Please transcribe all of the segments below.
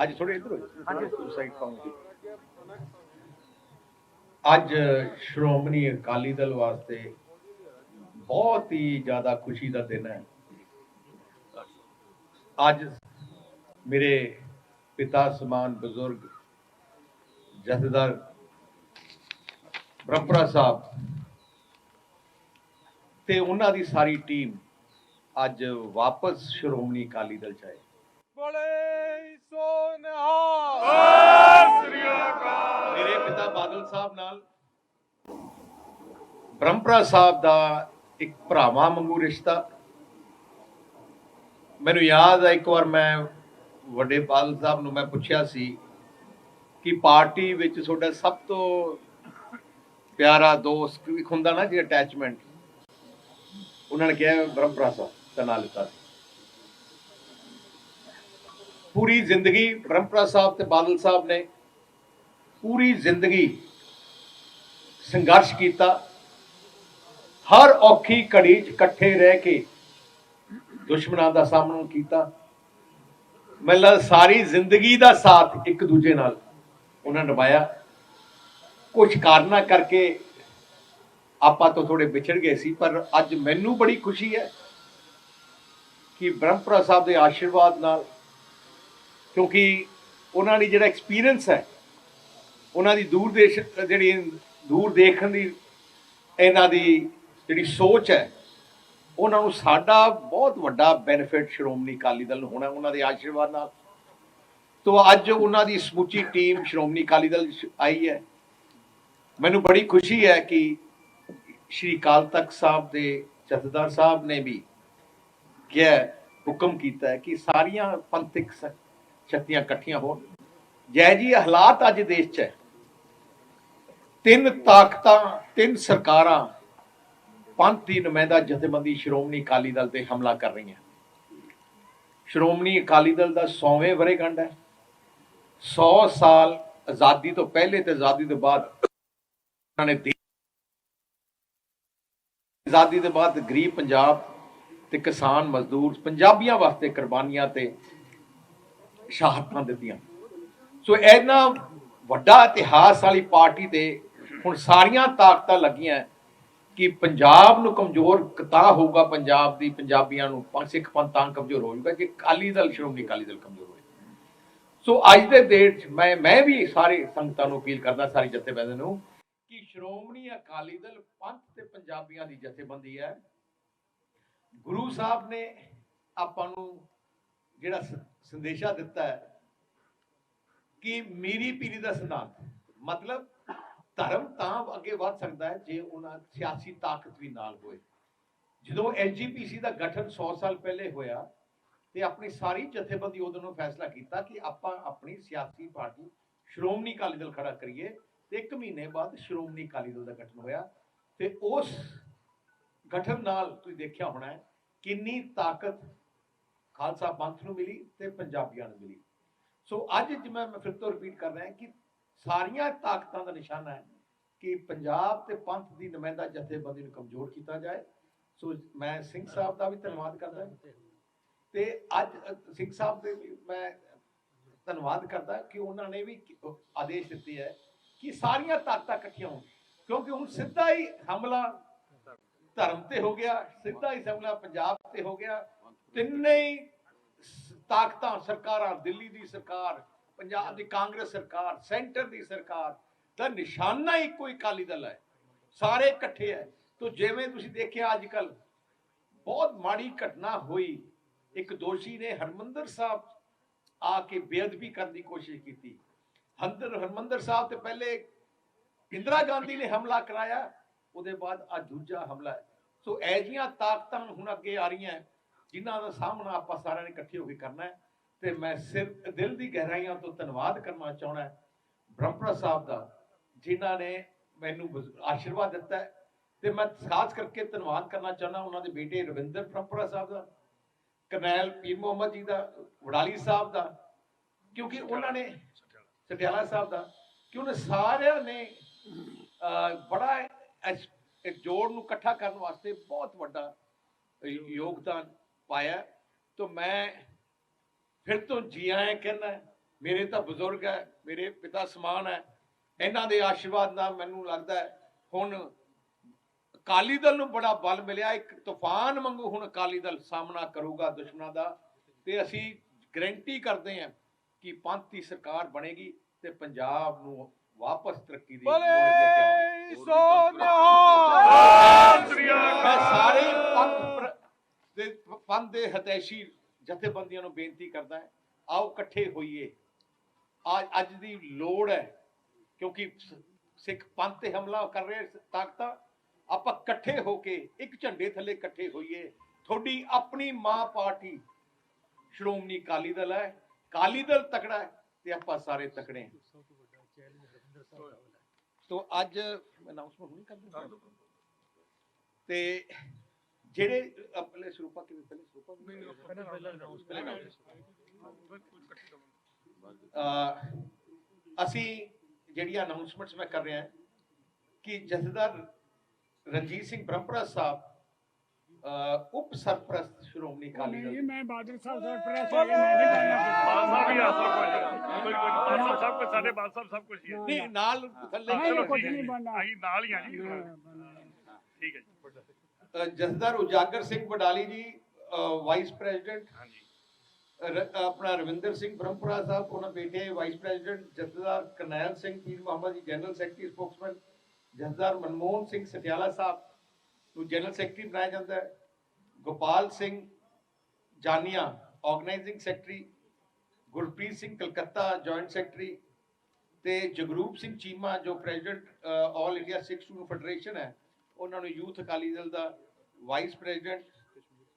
ਅੱਜ ਥੋੜੇ ਇਧਰ ਹੋ ਸਾਈਡ ਪਾਉਂਗੇ। ਅੱਜ ਸ਼੍ਰੋਮਣੀ ਅਕਾਲੀ ਦਲ ਵਾਸਤੇ ਬਹੁਤ ਹੀ ਜ਼ਿਆਦਾ ਖੁਸ਼ੀ ਦਾ ਦਿਨ ਹੈ। ਅੱਜ ਮੇਰੇ ਪਿਤਾ ਸਮਾਨ ਬਜ਼ੁਰਗ ਜਥੇਦਾਰ ਬ੍ਰਹਮਪੁਰਾ ਸਾਹਿਬ ਤੇ ਉਹਨਾਂ ਦੀ ਸਾਰੀ ਟੀਮ ਅੱਜ ਵਾਪਸ ਸ਼੍ਰੋਮਣੀ ਅਕਾਲੀ ਦਲ ਚ ਆਏ। ਬੋਲੇ ਸੋ ਨਿਹਾਲ। ਸਤਿ ਸ੍ਰੀ ਅਕਾਲ। ਮੇਰੇ ਪਿਤਾ ਬਾਦਲ ਸਾਹਿਬ ਨਾਲ ਬ੍ਰਹਮਪੁਰਾ ਸਾਹਿਬ ਦਾ ਇੱਕ ਭਰਾਵਾਂ ਵਾਂਗੂ ਰਿਸ਼ਤਾ। ਮੈਨੂੰ ਯਾਦ ਹੈ ਇੱਕ ਵਾਰ ਮੈਂ ਵੱਡੇ ਬਾਦਲ ਸਾਹਿਬ ਨੂੰ ਮੈਂ ਪੁੱਛਿਆ ਸੀ ਕਿ ਪਾਰਟੀ ਵਿੱਚ ਤੁਹਾਡਾ ਸਭ ਤੋਂ ਪਿਆਰਾ ਦੋਸਤ ਇੱਕ ਹੁੰਦਾ ਨਾ ਜੀ ਅਟੈਚਮੈਂਟ, ਉਹਨਾਂ ਨੇ ਕਿਹਾ ਬ੍ਰਹਮਪੁਰਾ ਸਾਹਿਬ ਦਾ ਨਾਂ ਲਿੱਤਾ ਸੀ। ਪੂਰੀ ਜ਼ਿੰਦਗੀ ਬ੍ਰਹਮਪੁਰਾ ਸਾਹਿਬ ਤੇ ਬਾਦਲ ਸਾਹਿਬ ਨੇ ਪੂਰੀ ਜ਼ਿੰਦਗੀ ਸੰਘਰਸ਼ ਕੀਤਾ। ਹਰ ਔਖੀ ਘੜੀ 'ਚ ਇਕੱਠੇ ਰਹਿ ਕੇ ਦੁਸ਼ਮਣਾਂ ਦਾ ਸਾਹਮਣਾ ਕੀਤਾ। ਮੈਨੂੰ ਲੱਗਦਾ ਸਾਰੀ ਜ਼ਿੰਦਗੀ ਦਾ ਸਾਥ ਇੱਕ ਦੂਜੇ ਨਾਲ ਉਹਨਾਂ ਨਿਭਾਇਆ। ਕੁਝ ਕਾਰਨਾਂ ਕਰਕੇ ਆਪਾਂ ਤੋਂ ਥੋੜੇ ਵਿਛੜ ਗਏ ਸੀ, ਪਰ ਅੱਜ ਮੈਨੂੰ ਬੜੀ ਖੁਸ਼ੀ ਹੈ ਕਿ ਬ੍ਰਹਮਪੁਰਾ ਸਾਹਿਬ ਦੇ ਆਸ਼ੀਰਵਾਦ ਨਾਲ, ਕਿਉਂਕਿ ਉਹਨਾਂ ਦੀ ਜਿਹੜਾ ਐਕਸਪੀਰੀਅੰਸ ਹੈ, ਉਹਨਾਂ ਦੀ ਦੂਰ ਦੇਖਣ ਦੀ ਇਹਨਾਂ ਦੀ ਜਿਹੜੀ ਸੋਚ ਹੈ, ਉਹਨਾਂ ਨੂੰ ਸਾਡਾ ਬਹੁਤ ਵੱਡਾ ਬੈਨੀਫਿਟ ਸ਼੍ਰੋਮਣੀ ਅਕਾਲੀ ਦਲ ਨੂੰ ਹੋਣਾ ਉਹਨਾਂ ਦੇ ਆਸ਼ੀਰਵਾਦ ਨਾਲ। ਤੋਂ ਅੱਜ ਉਹਨਾਂ ਦੀ ਸਮੁੱਚੀ ਟੀਮ ਸ਼੍ਰੋਮਣੀ ਅਕਾਲੀ ਦਲ ਆਈ ਹੈ। ਮੈਨੂੰ ਬੜੀ ਖੁਸ਼ੀ ਹੈ ਕਿ ਸ਼੍ਰੀ ਅਕਾਲ ਤਖਤ ਸਾਹਿਬ ਦੇ ਜਥੇਦਾਰ ਸਾਹਿਬ ਨੇ ਵੀ ਕਿਹਾ, ਹੁਕਮ ਕੀਤਾ ਹੈ ਕਿ ਸਾਰੀਆਂ ਪੰਥਕ ਸ਼ਕਤੀਆਂ ਇਕੱਠੀਆਂ ਹੋਣ। ਜੈ ਜੀ ਹਾਲਾਤ ਅੱਜ ਦੇਸ਼ 'ਚ ਹੈ, ਤਿੰਨ ਤਾਕਤਾਂ, ਤਿੰਨ ਸਰਕਾਰਾਂ ਪੰਥ ਦੀ ਨੁਮਾਇੰਦਾ ਜਥੇਬੰਦੀ ਸ਼੍ਰੋਮਣੀ ਅਕਾਲੀ ਦਲ ਤੇ ਹਮਲਾ ਕਰ ਰਹੀਆਂ। ਸ਼੍ਰੋਮਣੀ ਅਕਾਲੀ ਦਲ ਦਾ 100ਵੇਂ ਵਰ੍ਹੇਗੰਢ ਹੈ। 100 ਸਾਲ ਆਜ਼ਾਦੀ ਤੋਂ ਪਹਿਲੇ ਤੇ ਆਜ਼ਾਦੀ ਤੋਂ ਬਾਅਦ ਉਹਨਾਂ ਨੇ ਆਜ਼ਾਦੀ ਦੇ ਬਾਅਦ ਗਰੀਬ ਪੰਜਾਬ ਤੇ ਕਿਸਾਨ ਮਜ਼ਦੂਰ ਪੰਜਾਬੀਆਂ ਵਾਸਤੇ ਕੁਰਬਾਨੀਆਂ ਤੇ ਸ਼ਹਾਦਤਾਂ ਦਿੱਤੀਆਂ। ਸੋ ਇਹਨਾਂ ਵੱਡਾ ਇਤਿਹਾਸ ਵਾਲੀ ਪਾਰਟੀ ਤੇ ਹੁਣ ਸਾਰੀਆਂ ਤਾਕਤਾਂ ਲੱਗੀਆਂ ਕਿ ਪੰਜਾਬ ਨੂੰ ਕਮਜ਼ੋਰ ਤਾਂ ਹੋਊਗਾ, ਪੰਜਾਬ ਦੀ ਪੰਜਾਬੀਆਂ ਨੂੰ ਸਿੱਖ ਪੰਥ ਤਾਂ ਕਮਜ਼ੋਰ ਹੋਊਗਾ ਜੇ ਅਕਾਲੀ ਦਲ ਸ਼੍ਰੋਮਣੀ ਅਕਾਲੀ ਦਲ ਕਮਜ਼ੋਰ ਹੋਏ। ਸੋ ਅੱਜ ਦੇ ਡੇਟ 'ਚ ਮੈਂ ਵੀ ਸਾਰੇ ਸੰਗਤਾਂ ਨੂੰ ਅਪੀਲ ਕਰਦਾ, ਸਾਰੀ ਜਥੇਬੰਦੀਆਂ ਨੂੰ, ਕਿ ਸ਼੍ਰੋਮਣੀ ਅਕਾਲੀ ਦਲ ਪੰਥ ਤੇ ਪੰਜਾਬੀਆਂ ਦੀ ਜਥੇਬੰਦੀ ਹੈ। ਗੁਰੂ ਸਾਹਿਬ ਨੇ ਆਪਾਂ ਨੂੰ ਜਿਹੜਾ ਸੰਦੇਸ਼ਾ ਦਿੱਤਾ ਹੈ ਕਿ ਮੀਰੀ ਪੀਰੀ ਦਾ ਸਿਧਾਂਤ, ਮਤਲਬ ਧਰਮ ਤਾਂ ਅੱਗੇ ਵੱਧ ਸਕਦਾ ਹੈ ਜੇ ਉਹਨਾਂ ਸਿਆਸੀ ਤਾਕਤ ਵੀ ਨਾਲ ਹੋਏ। ਜਦੋਂ ਐਸਜੀਪੀਸੀ ਦਾ ਗਠਨ 100 ਸਾਲ ਪਹਿਲੇ ਹੋਇਆ ਤੇ ਆਪਣੀ ਸਾਰੀ ਜਥੇਬੰਦੀ ਉਦੋਂ ਨੂੰ ਫੈਸਲਾ ਕੀਤਾ ਕਿ ਆਪਾਂ ਆਪਣੀ ਸਿਆਸੀ ਪਾਰਟੀ ਸ਼੍ਰੋਮਣੀ ਅਕਾਲੀ ਦਲ ਖੜਾ ਕਰੀਏ, ਤੇ 1 ਮਹੀਨੇ ਬਾਅਦ ਸ਼੍ਰੋਮਣੀ ਅਕਾਲੀ ਦਲ ਦਾ ਗਠਨ ਹੋਇਆ। ਤੇ ਉਸ ਗਠਨ ਨਾਲ ਤੁਸੀਂ ਦੇਖਿਆ ਹੋਣਾ ਹੈ ਕਿੰਨੀ ਤਾਕਤ ਖਾਲਸਾ ਪੰਥ ਨੂੰ ਮਿਲੀ ਤੇ ਪੰਜਾਬੀਆਂ ਨੂੰ ਮਿਲੀ। ਸੋ ਅੱਜ ਜਿਵੇਂ ਮੈਂ ਫਿਰ ਤੋਂ ਰਿਪੀਟ ਕਰ ਰਿਹਾ ਕਿ ਸਾਰੀਆਂ ਤਾਕਤਾਂ ਦਾ ਨਿਸ਼ਾਨਾ ਹੈ ਕਿ ਪੰਜਾਬ ਤੇ ਪੰਥ ਦੀ ਨੁਮਾਇੰਦਾ ਜਥੇਬੰਦੀ ਨੂੰ ਕਮਜ਼ੋਰ ਕੀਤਾ ਜਾਏ। ਸੋ ਮੈਂ ਸਿੰਘ ਸਾਹਿਬ ਦਾ ਵੀ ਧੰਨਵਾਦ ਕਰਦਾ ਤੇ ਅੱਜ ਸਿੰਘ ਸਾਹਿਬ ਦੇ ਵੀ ਮੈਂ ਧੰਨਵਾਦ ਕਰਦਾ ਕਿ ਉਹਨਾਂ ਨੇ ਵੀ ਆਦੇਸ਼ ਦਿੱਤੇ ਹੈ ਕਿ ਸਾਰੀਆਂ ਤਾਕਤਾਂ ਇਕੱਠੀਆਂ ਹੋਣ, ਕਿਉਂਕਿ ਹੁਣ ਸਿੱਧਾ ਹੀ ਹਮਲਾ ਧਰਮ ਤੇ ਹੋ ਗਿਆ, ਸਿੱਧਾ ਹੀ ਹਮਲਾ ਪੰਜਾਬ ਤੇ ਹੋ ਗਿਆ। ਤਿੰਨੇ ਹੀ ਤਾਕਤਾਂ, ਸਰਕਾਰਾਂ, ਦਿੱਲੀ ਦੀ ਸਰਕਾਰ, ਪੰਜਾਬ ਦੀ ਕਾਂਗਰਸ ਸਰਕਾਰ, ਸੈਂਟਰ ਦੀ ਸਰਕਾਰ ਦਾ ਨਿਸ਼ਾਨਾ ਹੀ ਕੋਈ ਅਕਾਲੀ ਦਲ ਹੈ, ਸਾਰੇ ਇਕੱਠੇ ਹੈ। तो जिवें तुसीं देखिया अज कल बहुत माड़ी घटना हुई, एक दोषी ने हरमंदर साहब आके बेअदबी करने की कोशिश की। हरमंदर साहब तो पहले इंदिरा गांधी ने हमला कराया, उसके बाद अज दूजा हमला है। सो ऐजियां ताकतां हुण अगे आ रही हैं जिन्हां दा सामना आपां सारिआं ने इकट्ठे होकर करना है। तो मैं सिर दिल की गहराइयां तो धन्नवाद करना चाहना है ब्रह्मपुरा साहब का, जिन्हां ने मैनूं आशीर्वाद दिता है। ਤੇ ਮੈਂ ਖਾਸ ਕਰਕੇ ਧੰਨਵਾਦ ਕਰਨਾ ਚਾਹੁੰਦਾ ਉਹਨਾਂ ਦੇ ਬੇਟੇ ਰਵਿੰਦਰ ਬ੍ਰਹਮਪੁਰਾ ਸਾਹਿਬ ਦਾ, ਕਰਨੈਲ ਪੀਰ ਮੁਹੰਮਦ ਜੀ ਦਾ, ਵਡਾਲੀ ਸਾਹਿਬ ਦਾ, ਕਿਉਂਕਿ ਉਹਨਾਂ ਨੇ ਸਟਿਆਲਾ ਸਾਹਿਬ ਦਾ, ਕਿ ਉਹਨਾਂ ਸਾਰਿਆਂ ਨੇ ਬੜਾ ਇੱਕ ਜੋੜ ਨੂੰ ਇਕੱਠਾ ਕਰਨ ਵਾਸਤੇ ਬਹੁਤ ਵੱਡਾ ਯੋਗਦਾਨ ਪਾਇਆ। ਤਾਂ ਮੈਂ ਫਿਰ ਤੋਂ ਜੀ ਆਇਆਂ ਕਹਿੰਦਾ ਮੇਰੇ ਤਾਂ ਬਜ਼ੁਰਗ ਹੈ, ਮੇਰੇ ਪਿਤਾ ਸਮਾਨ ਹੈ, ਇਹਨਾਂ ਦੇ ਆਸ਼ੀਰਵਾਦ ਨਾਲ ਮੈਨੂੰ ਲੱਗਦਾ ਹੈ ਹੁਣ ਅਕਾਲੀ ਦਲ ਨੂੰ ਬੜਾ ਬਲ ਮਿਲਿਆ। ਇੱਕ ਤੂਫਾਨ ਵਾਂਗੂ ਹੁਣ ਅਕਾਲੀ ਦਲ ਸਾਹਮਣਾ ਕਰੂਗਾ ਦੁਸ਼ਮਣਾਂ ਦਾ, ਤੇ ਅਸੀਂ ਗਰੰਟੀ ਕਰਦੇ ਹਾਂ ਕਿ ਪੰਥ ਦੀ ਸਰਕਾਰ ਬਣੇਗੀ ਤੇ ਪੰਜਾਬ ਨੂੰ ਵਾਪਸ ਤਰੱਕੀ ਦੀ ਮੋੜ ਲੈ ਕੇ ਆਵਾਂਗੇ। ਬੋਲੇ ਸੋ ਨਿਹਾਲ। ਮੈਂ ਸਾਰੇ ਪੰਥ ਦੇ ਹਿਤੈਸ਼ੀ ਜਥੇਬੰਦੀਆਂ ਨੂੰ ਬੇਨਤੀ ਕਰਦਾ ਹਾਂ, ਆਓ ਇਕੱਠੇ ਹੋਈਏ। ਅੱਜ ਦੀ ਲੋੜ ਹੈ, ਕਿਉਂਕਿ ਸਿੱਖ ਪੰਥ ਤੇ ਹਮਲਾ ਕਰ ਰਹੇ ਤਾਕਤਾਂ। ਆਪਾਂ ਇਕੱਠੇ ਹੋ ਕੇ ਇੱਕ ਝੰਡੇ ਥੱਲੇ ਇਕੱਠੇ ਹੋਈਏ। ਤੁਹਾਡੀ ਆਪਣੀ ਮਾਂ ਪਾਰਟੀ ਸ਼੍ਰੋਮਣੀ ਅਕਾਲੀ ਦਲ ਹੈ, ਅਕਾਲੀ ਦਲ ਤਕੜਾ ਹੈ ਤੇ ਆਪਾਂ ਸਾਰੇ ਤਕੜੇ ਹਾਂ। ਤੋ ਅੱਜ ਅਨਾਉਂਸਮੈਂਟ ਨਹੀਂ ਕਰਦੇ ਤੇ ਜਿਹੜੇ ਪਹਿਲੇ ਸਰੂਪਾ ਕਿਵੇਂ ਪਹਿਲੇ ਸਰੂਪਾ ਅਸੀਂ ਜਿਹੜੀਆਂ ਅਨਾਉਂਸਮੈਂਟਸ ਮੈਂ ਕਰ ਰਿਹਾ ਕਿ ਜਥੇਦਾਰ ਰਣਜੀਤ ਸਿੰਘ ਬ੍ਰਹਮਪੁਰਾ ਸਾਹਿਬ ਉਪ ਸਰਪ੍ਰਸਤ ਸ਼੍ਰੋਮਣੀ ਅਕਾਲੀ ਦਲ। ਮੈਂ ਬਾਦਲ ਸਾਹਿਬ ਸਰਪ੍ਰਸਤ ਹੈ, ਮੈਂ ਨਹੀਂ ਬਣਨਾ। ਬਾਦਲ ਸਾਹਿਬ ਕੁਝ ਸਾਡੇ ਬਾਦਲ ਸਾਹਿਬ ਸਭ ਕੁਝ ਹੀ ਹੈ। ਨਹੀਂ ਨਾਲ ਥੱਲੇ ਨਹੀਂ ਕੁਝ ਨਹੀਂ ਬਣਨਾ। ਅਸੀਂ ਨਾਲ ਹੀ ਆ ਜੀ। ਠੀਕ ਹੈ ਜੀ। ਜਥੇਦਾਰ ਉਜਾਗਰ ਸਿੰਘ ਬਡਾਲੀ ਜੀ ਵਾਈਸ ਪ੍ਰੈਜ਼ੀਡੈਂਟ। ਹਾਂਜੀ। ਆਪਣਾ ਰਵਿੰਦਰ ਸਿੰਘ ਬ੍ਰਹਮਪੁਰਾ ਸਾਹਿਬ ਉਹਨਾਂ ਬੇਟੇ ਵਾਈਸ ਪ੍ਰੈਜ਼ੀਡੈਂਟ। ਜਥੇਦਾਰ ਕਰਨੈਲ ਸਿੰਘ ਪੀਰ ਮੁਹੰਮਦ ਜੀ ਜਨਰਲ ਸੈਕਟਰੀ ਸਪੋਕਸਮੈਨ। ਜਥੇਦਾਰ ਮਨਮੋਹਨ ਸਿੰਘ ਸਟਿਆਲਾ ਸਾਹਿਬ ਨੂੰ ਜਨਰਲ ਸੈਕਟਰੀ ਬਣਾਇਆ ਜਾਂਦਾ ਹੈ। Gopal Singh Jania organising secretary. Gurpreet Singh Calcutta joint secretary ਤੇ ਜਗਰੂਪ ਸਿੰਘ ਚੀਮਾ ਜੋ president all India Sikh student federation ਹੈ, ਉਹਨਾਂ ਨੂੰ ਯੂਥ ਅਕਾਲੀ ਦਲ ਦਾ ਵਾਈਸ ਪ੍ਰੈਜ਼ੀਡੈਂਟ।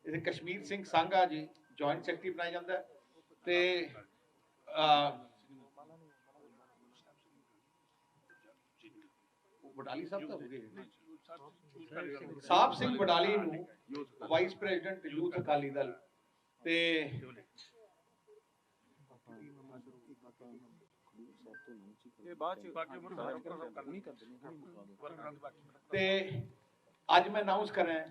ਇਹ ਕਸ਼ਮੀਰ ਸਿੰਘ ਸਾਂਗਾ ਜੀ ਜੁਆਇੰਟ ਸੈਕਟਰੀ ਬਣਾਇਆ ਜਾਂਦਾ ਹੈ। ਤੇ ਬਡਾਲੀ ਸਾਹਿਬ ਤਾਂ ਹੋ ਗਏ, ਸਾਹਿਬ ਸਿੰਘ ਬਡਾਲੀ ਨੂੰ vice president youth Akali Dal. ਤੇ ਤੇ ਅੱਜ ਮੈਂ ਅਨਾਉਂਸ ਕਰ ਰਿਹਾ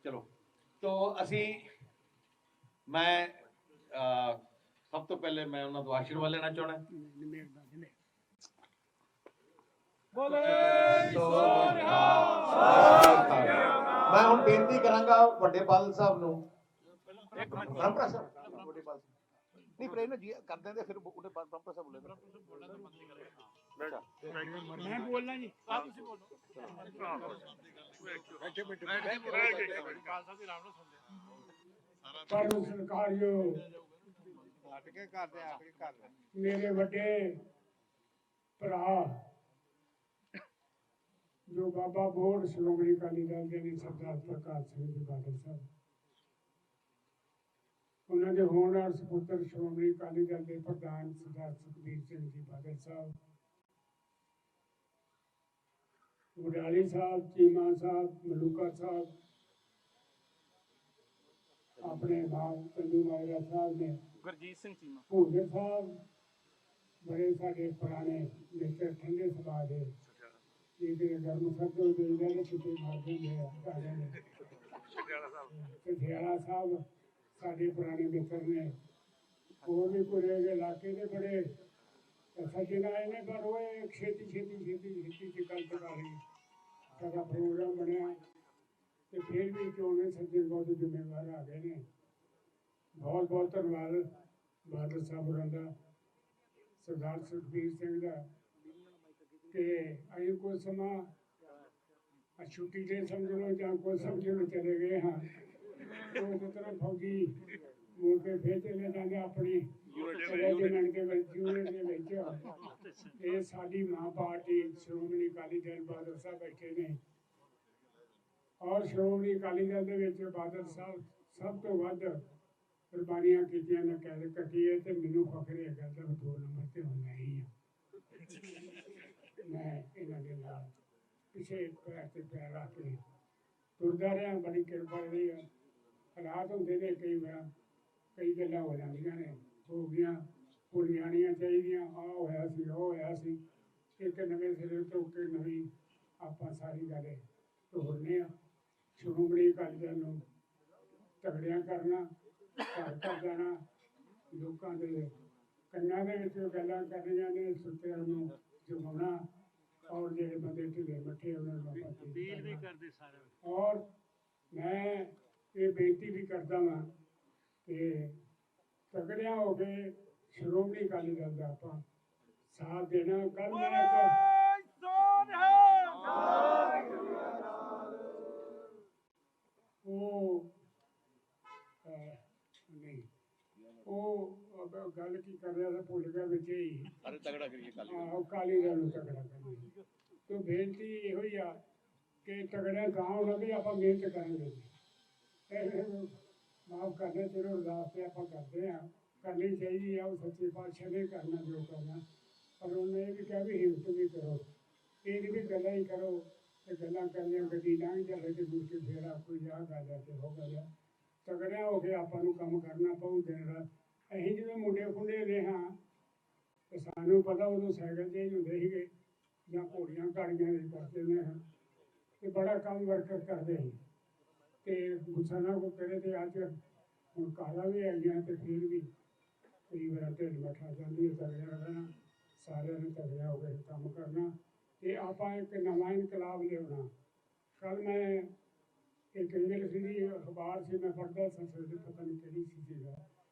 ਚਲੋ ਤੋ ਅਸੀਂ ਮੈਂ ਸਭ ਤੋਂ ਪਹਿਲੇ ਮੈਂ ਉਹਨਾਂ ਤੋਂ ਆਸ਼ੀਰਵਾਦ ਲੈਣਾ ਚਾਹੁੰਦਾ। ਬੋਲੇ ਸੋ ਨਿਹਾਲ। ਮੈਂ ਹੁਣ ਬੇਨਤੀ ਕਰਾਂਗਾ ਵੱਡੇ ਬਾਦਲ ਸਾਹਿਬ ਨੂੰ। ਬ੍ਰਹਮਪੁਰਾ ਸਾਹਿਬ ਵੱਡੇ ਬਾਦਲ ਨਹੀਂ ਪਰ ਇਹਨਾਂ ਜੀ ਕਰ ਦਿੰਦੇ ਫਿਰ ਉਹਦੇ ਬ੍ਰਹਮਪੁਰਾ ਸਾਹਿਬ ਬੋਲੇ। ਮੈਂ ਬੋਲਣਾ ਜੀ। ਤੁਸੀਂ ਬੋਲੋ। ਪਰ ਸਰਕਾਰੀਓ ਹਟ ਕੇ ਕਰਦੇ ਆ ਕੇ ਕਰ ਲੈ। ਮੇਰੇ ਵੱਡੇ ਭਰਾ ਜੋ ਬਾਬਾ ਬੋੜ ਸ਼੍ਰੋਮਣੀ ਅਕਾਲੀ ਦਲ ਦੇ ਨੇ ਸਰਦਾਰ ਪ੍ਰਕਾਸ਼ ਸਿੰਘ ਜੀ ਬਾਦਲ ਸਾਹਿਬ, ਉਹਨਾਂ ਦੇ ਹੋਣਹਾਰ ਸਪੁੱਤਰ ਸ਼੍ਰੋਮਣੀ ਅਕਾਲੀ ਦਲ ਦੇ ਪ੍ਰਧਾਨ ਸਰਦਾਰ ਸੁਖਬੀਰ ਸਿੰਘ ਜੀ ਬਾਦਲ ਸਾਹਿਬ, ਵਡਾਲੀ ਸਾਹਿਬ, ਚੀਮਾ ਸਾਹਿਬ, ਮਲੂਕਾ ਸਾਹਿਬ, ਆਪਣੇ ਨਾਲ ਕੰਜੂ ਮਾਜਰਾ ਸਾਹਿਬ ਨੇ, ਗੁਰਜੀਤ ਸਿੰਘ ਚੀਮਾ, ਭੂੰਦਰ ਸਾਹਿਬ, ਬੜੇ ਸਾਡੇ ਪੁਰਾਣੇ ਮਿੱਤਰ ਠੰਡੇ ਸੁਭਾਅ ਦੇ, ਜਿਹਦੇ ਗਰਮ ਸਰਦ ਦੇ ਜਿਹੜੇ ਕਿਤੇ ਮਾਰ ਦਿੰਦੇ ਆ ਸਾਡੇ ਨੇ। ਸਟਿਆਲਾ ਸਾਹਿਬ ਸਾਡੇ ਪੁਰਾਣੇ ਮਿੱਤਰ ਨੇ। ਹੋਰ ਵੀ ਕੋਈ ਇਲਾਕੇ ਦੇ ਬੜੇ ਸੱਜਣ ਆਏ ਨੇ, ਪਰ ਉਹ ਛੇਤੀ ਚ ਗੱਲ ਕਰਾ ਲਈ। ਸਾਡਾ ਪ੍ਰੋਗਰਾਮ ਬਣਿਆ ਤੇ ਫਿਰ ਵੀ ਚੋਣੇ ਸੱਜਣ ਬਹੁਤ ਜ਼ਿੰਮੇਵਾਰ ਆ ਗਏ ਨੇ। ਬਹੁਤ ਬਹੁਤ ਧੰਨਵਾਦ ਬਾਦਲ ਸਾਹਿਬ ਹੋਰਾਂ ਦਾ, ਸਰਦਾਰ ਸੁਖਬੀਰ ਸਿੰਘ ਦਾ ਕਿ ਅਸੀਂ ਕੋਈ ਸਮਾਂ ਛੁੱਟੀ ਦੇ ਸਮਝ ਲਓ ਜਾਂ ਕੋਈ ਸਮਝ ਲਓ ਚਲੇ ਗਏ ਹਾਂ। ਉਸ ਤਰ੍ਹਾਂ ਫੌਜੀ ਮੁੜ ਕੇ ਫਿਰ ਚਲੇ ਜਾਂਦੇ ਆਪਣੀ ਰੈਜੀਮੈਂਟ ਦੇ ਵਿੱਚ, ਯੂਨਿਟ ਦੇ ਵਿੱਚ। ਇਹ ਸਾਡੀ ਮਾਂ ਪਾਰਟੀ ਸ਼੍ਰੋਮਣੀ ਅਕਾਲੀ ਦਲ ਬਾਦਲ ਸਾਹਿਬ ਬੈਠੇ ਨੇ, ਔਰ ਸ਼੍ਰੋਮਣੀ ਅਕਾਲੀ ਦਲ ਦੇ ਵਿੱਚ ਬਾਦਲ ਸਾਹਿਬ ਸਭ ਤੋਂ ਵੱਧ ਕੁਰਬਾਨੀਆਂ ਕੀਤੀਆਂ ਨੇ, ਕਹਿ ਕੱਟੀ ਹੈ। ਤੇ ਮੈਨੂੰ ਫਖਰ ਹੈ ਗੱਲ ਦਾ 2 ਨੰਬਰ ਤੇ ਹੋਣਾ ਹੀ ਆ। ਮੈਂ ਇਹਨਾਂ ਦੇ ਨਾਲ ਪਿੱਛੇ ਪੈਰ ਤੇ ਪੈਰ ਰੱਖ ਕੇ ਤੁਰਦਾ ਰਿਹਾ, ਬੜੀ ਕਿਰਪਾ ਰਹੀ ਹੈ। ਹਾਲਾਤ ਹੁੰਦੇ ਨੇ ਕਈ ਵਾਰ, ਕਈ ਗੱਲਾਂ ਹੋ ਜਾਂਦੀਆਂ ਨੇ, ਹੋ ਗਈਆਂ, ਭੁੱਲ ਜਾਣੀਆਂ ਚਾਹੀਦੀਆਂ। ਆਹ ਹੋਇਆ ਸੀ, ਉਹ ਹੋਇਆ ਸੀ, ਇੱਕ ਨਵੇਂ ਸਿਰੇ ਤੋਂ ਕਿ ਨਵੀਂ ਆਪਾਂ ਸਾਰੀ ਗੱਲ ਤੋੜਨੇ ਆ। ਸ਼੍ਰੋਮਣੀ ਅਕਾਲੀ ਦਲ ਨੂੰ ਤਗੜਿਆਂ ਕਰਨਾ, ਘਰ ਘਰ ਜਾਣਾ, ਲੋਕਾਂ ਦੇ ਕੰਨਾਂ ਦੇ ਵਿੱਚ ਗੱਲਾਂ ਕਰਨੀਆਂ ਨੇ, ਸੁੱਤਿਆਂ ਨੂੰ ਜਗਾਉਣਾ, ਔਰ ਜਿਹੜੇ ਬੰਦੇ ਢਿੱਲੇ ਮੱਠੇ ਉਹਨਾਂ ਨੂੰ ਆਪਾਂ ਅਪੀਲ ਵੀ ਕਰਦੇ ਸਾਰਿਆਂ ਨੂੰ। ਔਰ ਮੈਂ ਇਹ ਬੇਨਤੀ ਵੀ ਕਰਦਾ ਹਾਂ ਕਿ ਤਗੜਿਆਂ ਹੋ ਕੇ ਸ਼੍ਰੋਮਣੀ ਅਕਾਲੀ ਦਲ ਦਾ ਆਪਾਂ ਸਾਥ ਦੇਣਾ। ਕੱਲ ਮੈਂ ਨਹੀਂ ਉਹ ਗੱਲ ਕੀ ਕਰ ਰਿਹਾ ਸੀ ਭੁੱਲ ਗਿਆ ਵਿੱਚ ਹੀ। ਅਰੇ ਤਗੜਾ ਕਰੀਏ ਕੱਲ ਆਹੋ ਅਕਾਲੀ ਦਲ ਨੂੰ ਤਗੜਾ ਕਰੀਏ। ਤੇ ਬੇਨਤੀ ਇਹੋ ਹੀ ਆ ਕਿ ਤਗੜਿਆਂ ਗਾਂ ਉਹਨਾਂ ਦੀ ਆਪਾਂ ਮਿਹਨਤ ਕਰਾਂਗੇ। ਮਾਫ ਕਰਨਾ, ਚਲੋ ਅਰਦਾਸ ਤੇ ਆਪਾਂ ਕਰਦੇ ਹਾਂ, ਕਰਨੀ ਚਾਹੀਦੀ ਆ। ਉਹ ਸੱਚੇ ਪਾਤਸ਼ਾਹ ਨੇ ਕਰਨਾ ਜੋ ਕਰਨਾ, ਪਰ ਉਹਨੇ ਇਹ ਵੀ ਕਿਹਾ ਵੀ ਹਿੰਮਤ ਵੀ ਕਰੋ, ਇਹ ਨਹੀਂ ਵੀ ਗੱਲਾਂ ਹੀ ਕਰੋ ਤੇ ਗੱਲਾਂ ਕਰਨੀਆਂ ਗੱਡੀ ਲੰਘ ਜਾਵੇ ਤੇ ਮੁੜ ਕੇ ਫੇਰ ਆ ਕੋਈ ਆਹ ਗੱਲ ਹੈ ਤੇ ਹੋ ਗਿਆ। ਤਗੜਿਆਂ ਹੋ ਕੇ ਆਪਾਂ ਨੂੰ ਕੰਮ ਕਰਨਾ ਪਊ ਦਿਨ ਰਾਤ। ਅਸੀਂ ਜਦੋਂ ਮੁੰਡੇ ਖੁੰਡੇ ਰਹੇ ਹਾਂ ਤੇ ਸਾਨੂੰ ਪਤਾ ਉਦੋਂ ਸਾਈਕਲ 'ਤੇ ਹੀ ਹੁੰਦੇ ਸੀਗੇ ਜਾਂ ਘੋੜੀਆਂ ਘਾੜੀਆਂ ਦੇ ਕਰਦੇ ਨੇ ਹਾਂ, ਤੇ ਬੜਾ ਕੰਮ ਵਰਕਰ ਕਰਦੇ ਸੀ ਤੇ ਗੁੱਸਾ ਨਾ ਕੋ ਕਰੇ। ਤੇ ਅੱਜ ਹੁਣ ਕਾਲਾ ਵੀ ਹੈਗੀਆਂ ਤੇ ਫਿਰ ਵੀ ਕਈ ਵਾਰ ਢਿੱਲ ਮੱਠਾ ਜਾਂਦੀ ਹੈ। ਤਗੜਿਆਂ ਰਹਿਣਾ, ਸਾਰਿਆਂ ਨੇ ਤਗੜਿਆਂ ਹੋ ਕੇ ਕੰਮ ਕਰਨਾ ਤੇ ਆਪਾਂ ਇੱਕ ਨਵਾਂ ਇਨਕਲਾਬ ਲਿਆਉਣਾ। ਕੱਲ ਮੈਂ ਇੱਕ ਇੰਗਲਿਸ਼ ਦੀ ਅਖਬਾਰ ਸੀ, ਮੈਂ ਪੜ੍ਹਦਾ ਸੰਸਦ ਦੇ, ਪਤਾ ਨਹੀਂ ਕਿਹੜੀ ਸੀ ਸੀਗਾ,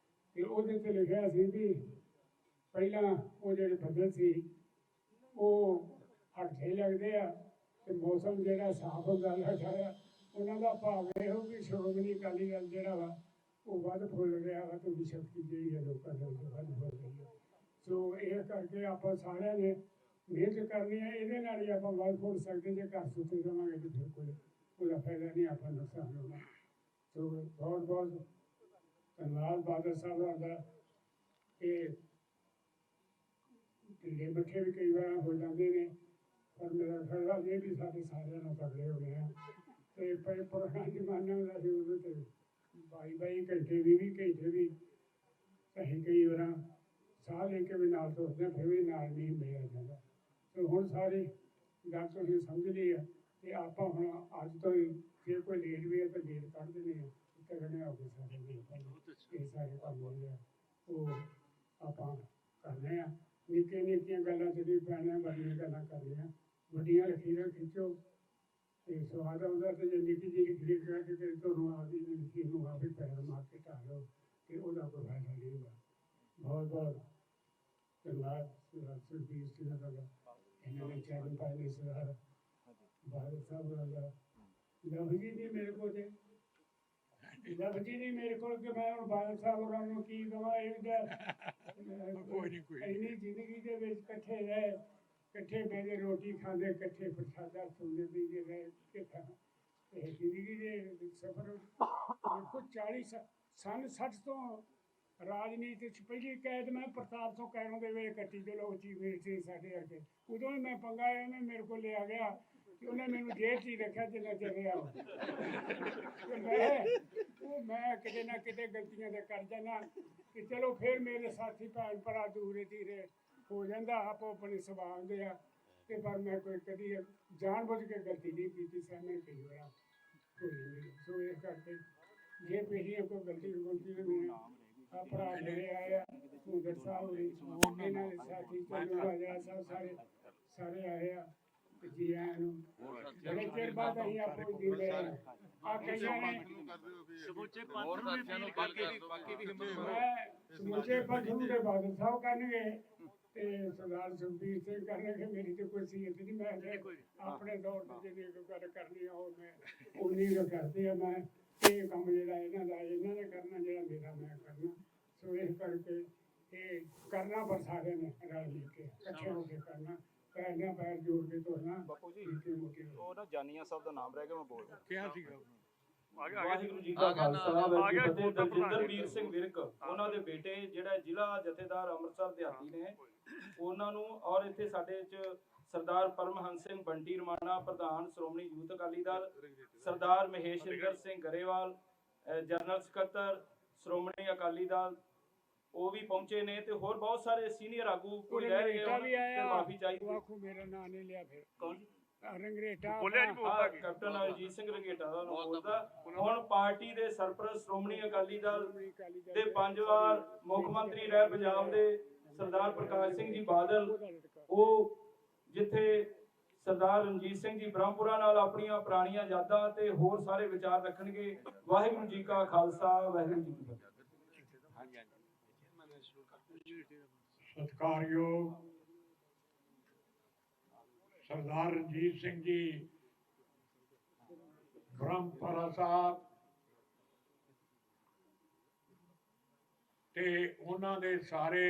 ਤੇ ਉਹਦੇ 'ਤੇ ਲਿਖਿਆ ਸੀ ਵੀ ਪਹਿਲਾਂ ਉਹ ਜਿਹੜੇ ਬੱਦਲ ਸੀ ਉਹ ਹੱਥੇ ਲੱਗਦੇ ਆ ਤੇ ਮੌਸਮ ਜਿਹੜਾ ਸਾਫ਼ ਹੁੰਦਾ ਲੱਗਦਾ। ਉਹਨਾਂ ਦਾ ਭਾਵ ਇਹੋ ਵੀ ਸ਼੍ਰੋਮਣੀ ਅਕਾਲੀ ਦਲ ਜਿਹੜਾ ਵਾ ਉਹ ਵੱਧ ਫੁੱਲ ਰਿਹਾ ਵਾ ਤੇ ਉਹਦੀ ਸ਼ਕਤੀ ਜਿਹੜੀ ਹੈ ਲੋਕਾਂ ਦੇ ਵਿੱਚ ਵੱਧ ਫੁੱਲ ਰਹੀ ਹੈ। ਸੋ ਇਹ ਕਰਕੇ ਆਪਾਂ ਸਾਰਿਆਂ ਨੇ ਮਿਹਨਤ ਕਰਨੀ ਹੈ। ਇਹਦੇ ਨਾਲ ਹੀ ਆਪਾਂ ਵੱਧ ਫੁੱਲ ਸਕਦੇ। ਜੇ ਘਰ ਸੁੱਤੇ ਜਾਵਾਂਗੇ ਤਾਂ ਫਿਰ ਕੋਈ ਉਹਦਾ ਫਾਇਦਾ ਨਹੀਂ, ਆਪਾਂ ਨੁਕਸਾਨ ਹੋਣਾ। ਸੋ ਬਹੁਤ ਬਹੁਤ ਧੰਨਵਾਦ ਬਾਦਲ ਸਾਹਿਬ ਦਾ। ਇਹ ਢਿੱਲੇ ਮੱਠੇ ਵੀ ਕਈ ਵਾਰ ਹੋ ਜਾਂਦੇ ਨੇ, ਪਰ ਮੇਰਾ ਖਿਆਲ ਇਹ ਵੀ ਸਾਡੇ ਸਾਰਿਆਂ ਨਾਲ ਤਗੜੇ ਹੋ ਗਏ ਆ। ਤੇ ਪੁਰਾਣਾ ਜ਼ਮਾਨਾ ਹੁੰਦਾ ਸੀ, ਉਦੋਂ ਤੇ 22 ਘੰਟੇ 20 ਘੰਟੇ ਵੀ ਅਸੀਂ ਕਈ ਵਾਰ ਸਾਹ ਲੈ ਕੇ ਵੀ ਨਾਲ ਤੁਰਦੇ, ਫਿਰ ਵੀ ਨਾਲ ਨਹੀਂ ਮਿਲਿਆ ਜਾਂਦਾ। ਤੇ ਹੁਣ ਸਾਰੀ ਗੱਲ ਤੁਸੀਂ ਸਮਝ ਲਈ ਆ ਤੇ ਆਪਾਂ ਹੁਣ ਅੱਜ ਤੋਂ ਹੀ ਜੇ ਕੋਈ ਲੇਟ ਵੀ ਹੈ ਤਾਂ ਲੇਟ ਕੱਢ ਦਿੰਦੇ ਹਾਂ। ਤਗੜੇ ਹੋ ਕੇ ਸਾਰੇ ਇਹ ਸਾਰੇ ਕੰਮ ਹੁੰਦੇ ਆ ਉਹ ਆਪਾਂ ਕਰਨੇ ਆ। ਨਿੱਕੀਆਂ ਨਿੱਕੀਆਂ ਗੱਲਾਂ 'ਚ ਨਹੀਂ ਪੈਣੀਆਂ, ਵੱਡੀਆਂ ਗੱਲਾਂ ਕਰਨੀਆਂ। ਵੱਡੀਆਂ ਲਕੀਰਾਂ ਖਿੱਚੋ ਤੇ ਸਵਾਦ ਆਉਂਦਾ। ਤੇ ਜੇ ਨਿੱਕੀ ਜਿਹੀ ਲਕੀਰ ਕਰਕੇ ਤੇ ਤੁਹਾਨੂੰ ਆਪਦੀ ਲਕੀਰ ਨੂੰ ਆਪੇ ਪੈਰ ਮਾਰ ਕੇ ਢਾਲੋ ਤੇ ਉਹਦਾ ਕੋਈ ਫਾਇਦਾ ਨਹੀਂ ਹੁੰਦਾ। ਬਹੁਤ ਬਹੁਤ ਧੰਨਵਾਦ ਸੁਖਬੀਰ ਸਿੰਘ ਦਾ, ਇਹਨਾਂ ਨੇ ਚੈਨਲ ਪਾਏ ਨੇ, ਸਰਦਾਰ ਬਾਦਲ ਸਾਹਿਬ ਦਾ। ਲਫ਼ਜ਼ ਹੀ ਨਹੀਂ ਮੇਰੇ ਕੋਲ, ਤੇ ਲਫ਼ਜ਼ ਹੀ ਨਹੀਂ ਮੇਰੇ ਕੋਲ ਕਿ ਮੈਂ ਹੁਣ ਬਾਦਲ ਸਾਹਿਬ ਹੋਰਾਂ ਨੂੰ ਕੀ ਕਹਾਂ। ਇੰਨੀ ਜ਼ਿੰਦਗੀ ਦੇ ਵਿੱਚ ਇਕੱਠੇ ਰਹੇ, ਇਕੱਠੇ ਬਹਿ ਕੇ ਰੋਟੀ ਖਾਂਦੇ, ਇਕੱਠੇ ਪ੍ਰਸ਼ਾਦਾ ਸੁਣਦੇ ਪੀਂਦੇ ਰਹੇ ਕਿੱਥਾਂ। ਤੇ ਜ਼ਿੰਦਗੀ ਦੇ ਸਫ਼ਰ ਦੇਖੋ 40 ਸੰਨ 60 ਤੋਂ ਰਾਜਨੀਤੀ 'ਚ ਪਹਿਲੀ ਕੈਦ ਮੈਂ ਪ੍ਰਤਾਪ ਤੋਂ ਕੈਰੋਂ ਦੇ ਵੇਲੇ ਕੱਟੀ ਜੋ ਲੋਕ ਚੀਫ ਮਿਨਿਸਟਰ ਸਾਡੇ ਅੱਗੇ। ਉਦੋਂ ਹੀ ਮੈਂ ਪੰਗਾ ਇਹਨੇ ਮੇਰੇ ਕੋਲ ਲਿਆ ਗਿਆ ਕਿ ਉਹਨੇ ਮੈਨੂੰ ਜੇਲ੍ਹ 'ਚ ਹੀ ਰੱਖਿਆ ਜਿੰਨਾ ਚਿਰ ਰਿਹਾ। ਮੈਂ ਕਿਤੇ ਨਾ ਕਿਤੇ ਗਲਤੀਆਂ ਤੇ ਕਰ ਜਾਣਾ ਕਿ ਚਲੋ ਫਿਰ ਮੇਰੇ ਸਾਥੀ ਭੈਣ ਭਰਾ ਦੂਰੇ ਧੀਰੇ ਹੋ ਜਾਂਦਾ, ਆਪੋ ਆਪਣੇ ਸੁਭਾਅ ਦੇ ਆ। ਤੇ ਪਰ ਮੈਂ ਕੋਈ ਕਦੀ ਜਾਣ ਬੁੱਝ ਕੇ ਗਲਤੀ ਨਹੀਂ ਕੀਤੀ ਸਰ, ਮੈਂ ਕਈ ਵਾਰ ਕੋਈ ਨਹੀਂ। ਸੋ ਇਸ ਕਰਕੇ ਜੇ ਪਿਛਲੀਆਂ ਕੋਈ ਗਲਤੀ ਨੇ ਭਰਾ ਮੇਰੇ ਆਇਆ ਭੁੰਦਰ ਸਾਹਿਬ ਨੇ, ਇਹਨਾਂ ਦੇ ਸਾਥੀ ਚੰਦੂ ਰਾਜਾ ਸਾਹਿਬ ਸਾਰੇ ਆਏ ਆ ਜੀ। ਆਇਆਂ ਨੂੰ ਬੜੇ ਚਿਰ ਬਾਅਦ ਅਸੀਂ ਆਪੋ ਜੀ ਰਹੇ ਆ। ਕਈਆਂ ਨੇ ਸਮੁੱਚੇ ਪੰਥ ਨੂੰ ਵੀ ਬਾਕੀ ਵੀ ਸਮੁੱਚੇ ਪੰਥ ਨੂੰ ਦੇ ਬਾਦਲ ਸਾਹਿਬ ਕਰਨਗੇ ਤੇ ਸਰਦਾਰ ਸੁਖਬੀਰ ਸਿੰਘ ਕਰਨਗੇ। ਮੇਰੀ ਤੇ ਕੋਈ ਸੀਅਤ ਨਹੀਂ, ਮੈਂ ਆਪਣੇ ਦੌਰ ਤੇ ਜਿਹੜੀ ਗੱਲ ਕਰਨੀ ਆ ਉਹ ਮੈਂ ਉਨੀ ਕਰਦੇ ਆ। ਮੈਂ ਇਹ ਕੰਮ ਜਿਹੜਾ ਇਹਨਾਂ ਨੇ ਕਰਨਾ, ਜਿਹੜਾ ਮੇਰਾ ਮੈਂ ਕਰਨਾ। ਸੋ ਇਸ ਕਰਕੇ ਇਹ ਕਰਨਾ ਪਰ ਸਾਰਿਆਂ ਨੇ ਰਲ ਮਿਲ ਕੇ ਇਕੱਠੇ ਹੋ ਕੇ ਕਰਨਾ, ਪੈਰ ਨਾਲ ਪੈਰ ਜੋੜ ਕੇ ਤੁਰਨਾ। ਬਾਪੂ ਜੀ ਉਹ ਨਾ ਜਾਨੀਆ ਸਾਹਿਬ ਦਾ ਨਾਮ ਰਹਿ ਗਿਆ, ਮੈਂ ਬੋਲ ਕਿਹਾ ਸੀਗਾ। ਵਾਹਿਗੁਰੂ ਜੀ ਕਾ ਖਾਲਸਾ ਵਾਹਿਗੁਰੂ ਜੀ ਕੀ ਫਤਿਹ। ਦਲਜਿੰਦਰ ਵੀਰ ਸਿੰਘ ਵਿਰਕ, ਉਹਨਾਂ ਦੇ ਬੇਟੇ ਜਿਹੜਾ ਜ਼ਿਲ੍ਹਾ ਜਥੇਦਾਰ ਅੰਮ੍ਰਿਤਸਰ ਦਿਹਾਤੀ ਨੇ, ਉਹਨਾਂ ਨੂੰ ਔਰ ਇੱਥੇ ਸਾਡੇ 'ਚ ਸਰਦਾਰ ਪਰਮਹੰਸ ਸਿੰਘ ਬੰਟੀ ਰਮਾਣਾ, ਪ੍ਰਧਾਨ ਸ਼੍ਰੋਮਣੀ ਯੂਥ ਅਕਾਲੀ ਦਲ, ਸਰਦਾਰ ਮਹੇਸ਼ ਇੰਦਰ ਸਿੰਘ ਗਰੇਵਾਲ, ਜਨਰਲ ਸਕੱਤਰ ਸ਼੍ਰੋਮਣੀ ਅਕਾਲੀ ਦਲ, ਉਹ ਵੀ ਪਹੁੰਚੇ ਨੇ ਤੇ ਹੋਰ ਬਹੁਤ ਸਾਰੇ ਸੀਨੀਅਰ ਆਗੂ ਕੋਈ ਕੋਈ ਰਹਿ ਗਏ ਰੰਗਰੇਟਾ ਹੋਣ ਵੀ ਤੇ ਆਇਆ ਮਾਫੀ ਚਾਹੀਦੀ। ਉਹ ਆਖੂ ਮੇਰਾ ਨਾਂ ਨਹੀਂ ਲਿਆ ਫਿਰ ਕੌਣ ਜੀ? ਰੰਗਰੇਟਾ ਬੋਲਿਆ ਜੀ, ਆਪਣਾ- ਬੋਲਦਾ ਕੀ? ਕੈਪਟਨ ਅਜੀਤ ਸਿੰਘ ਰੰਗੇਟਾ ਦਾ ਨਾਮ ਬੋਲਦਾ। ਹੁਣ ਪਾਰਟੀ ਦੇ ਸਰਪ੍ਰਸਤ ਸ਼੍ਰੋਮਣੀ ਅਕਾਲੀ ਦਲ ਸ਼੍ਰੋਮਣੀ ਅਕਾਲੀ ਦਲ ਦੇ 5 ਵਾਰ ਮੁੱਖ ਮੰਤਰੀ ਰਹੇ ਪੰਜਾਬ ਦੇ ਸਰਦਾਰ ਪ੍ਰਕਾਸ਼ ਸਿੰਘ ਜੀ ਬਾਦਲ, ਉਹਦਾ ਲਟਕਾ। ਉਹ ਜਿੱਥੇ ਸਰਦਾਰ ਰਣਜੀਤ ਸਿੰਘ ਜੀ ਬ੍ਰਹਮਪੁਰਾ ਨਾਲ ਆਪਣੀਆਂ ਪੁਰਾਣੀਆਂ ਯਾਦਾਂ ਤੇ ਹੋਰ ਸਾਰੇ ਵਿਚਾਰ ਰੱਖਣਗੇ। ਵਾਹਿਗੁਰੂ ਜੀ ਕਾ ਖਾਲਸਾ, ਵਾਹਿਗੁਰੂ ਜੀ ਕੀ ਫਤਿਹ। ਸਤਿਕਾਰਯੋਗ ਸਰਦਾਰ ਰਣਜੀਤ ਸਿੰਘ ਜੀ ਬ੍ਰਹਮਪੁਰਾ ਸਾਹਿਬ ਤੇ ਉਹਨਾਂ ਦੇ ਸਾਰੇ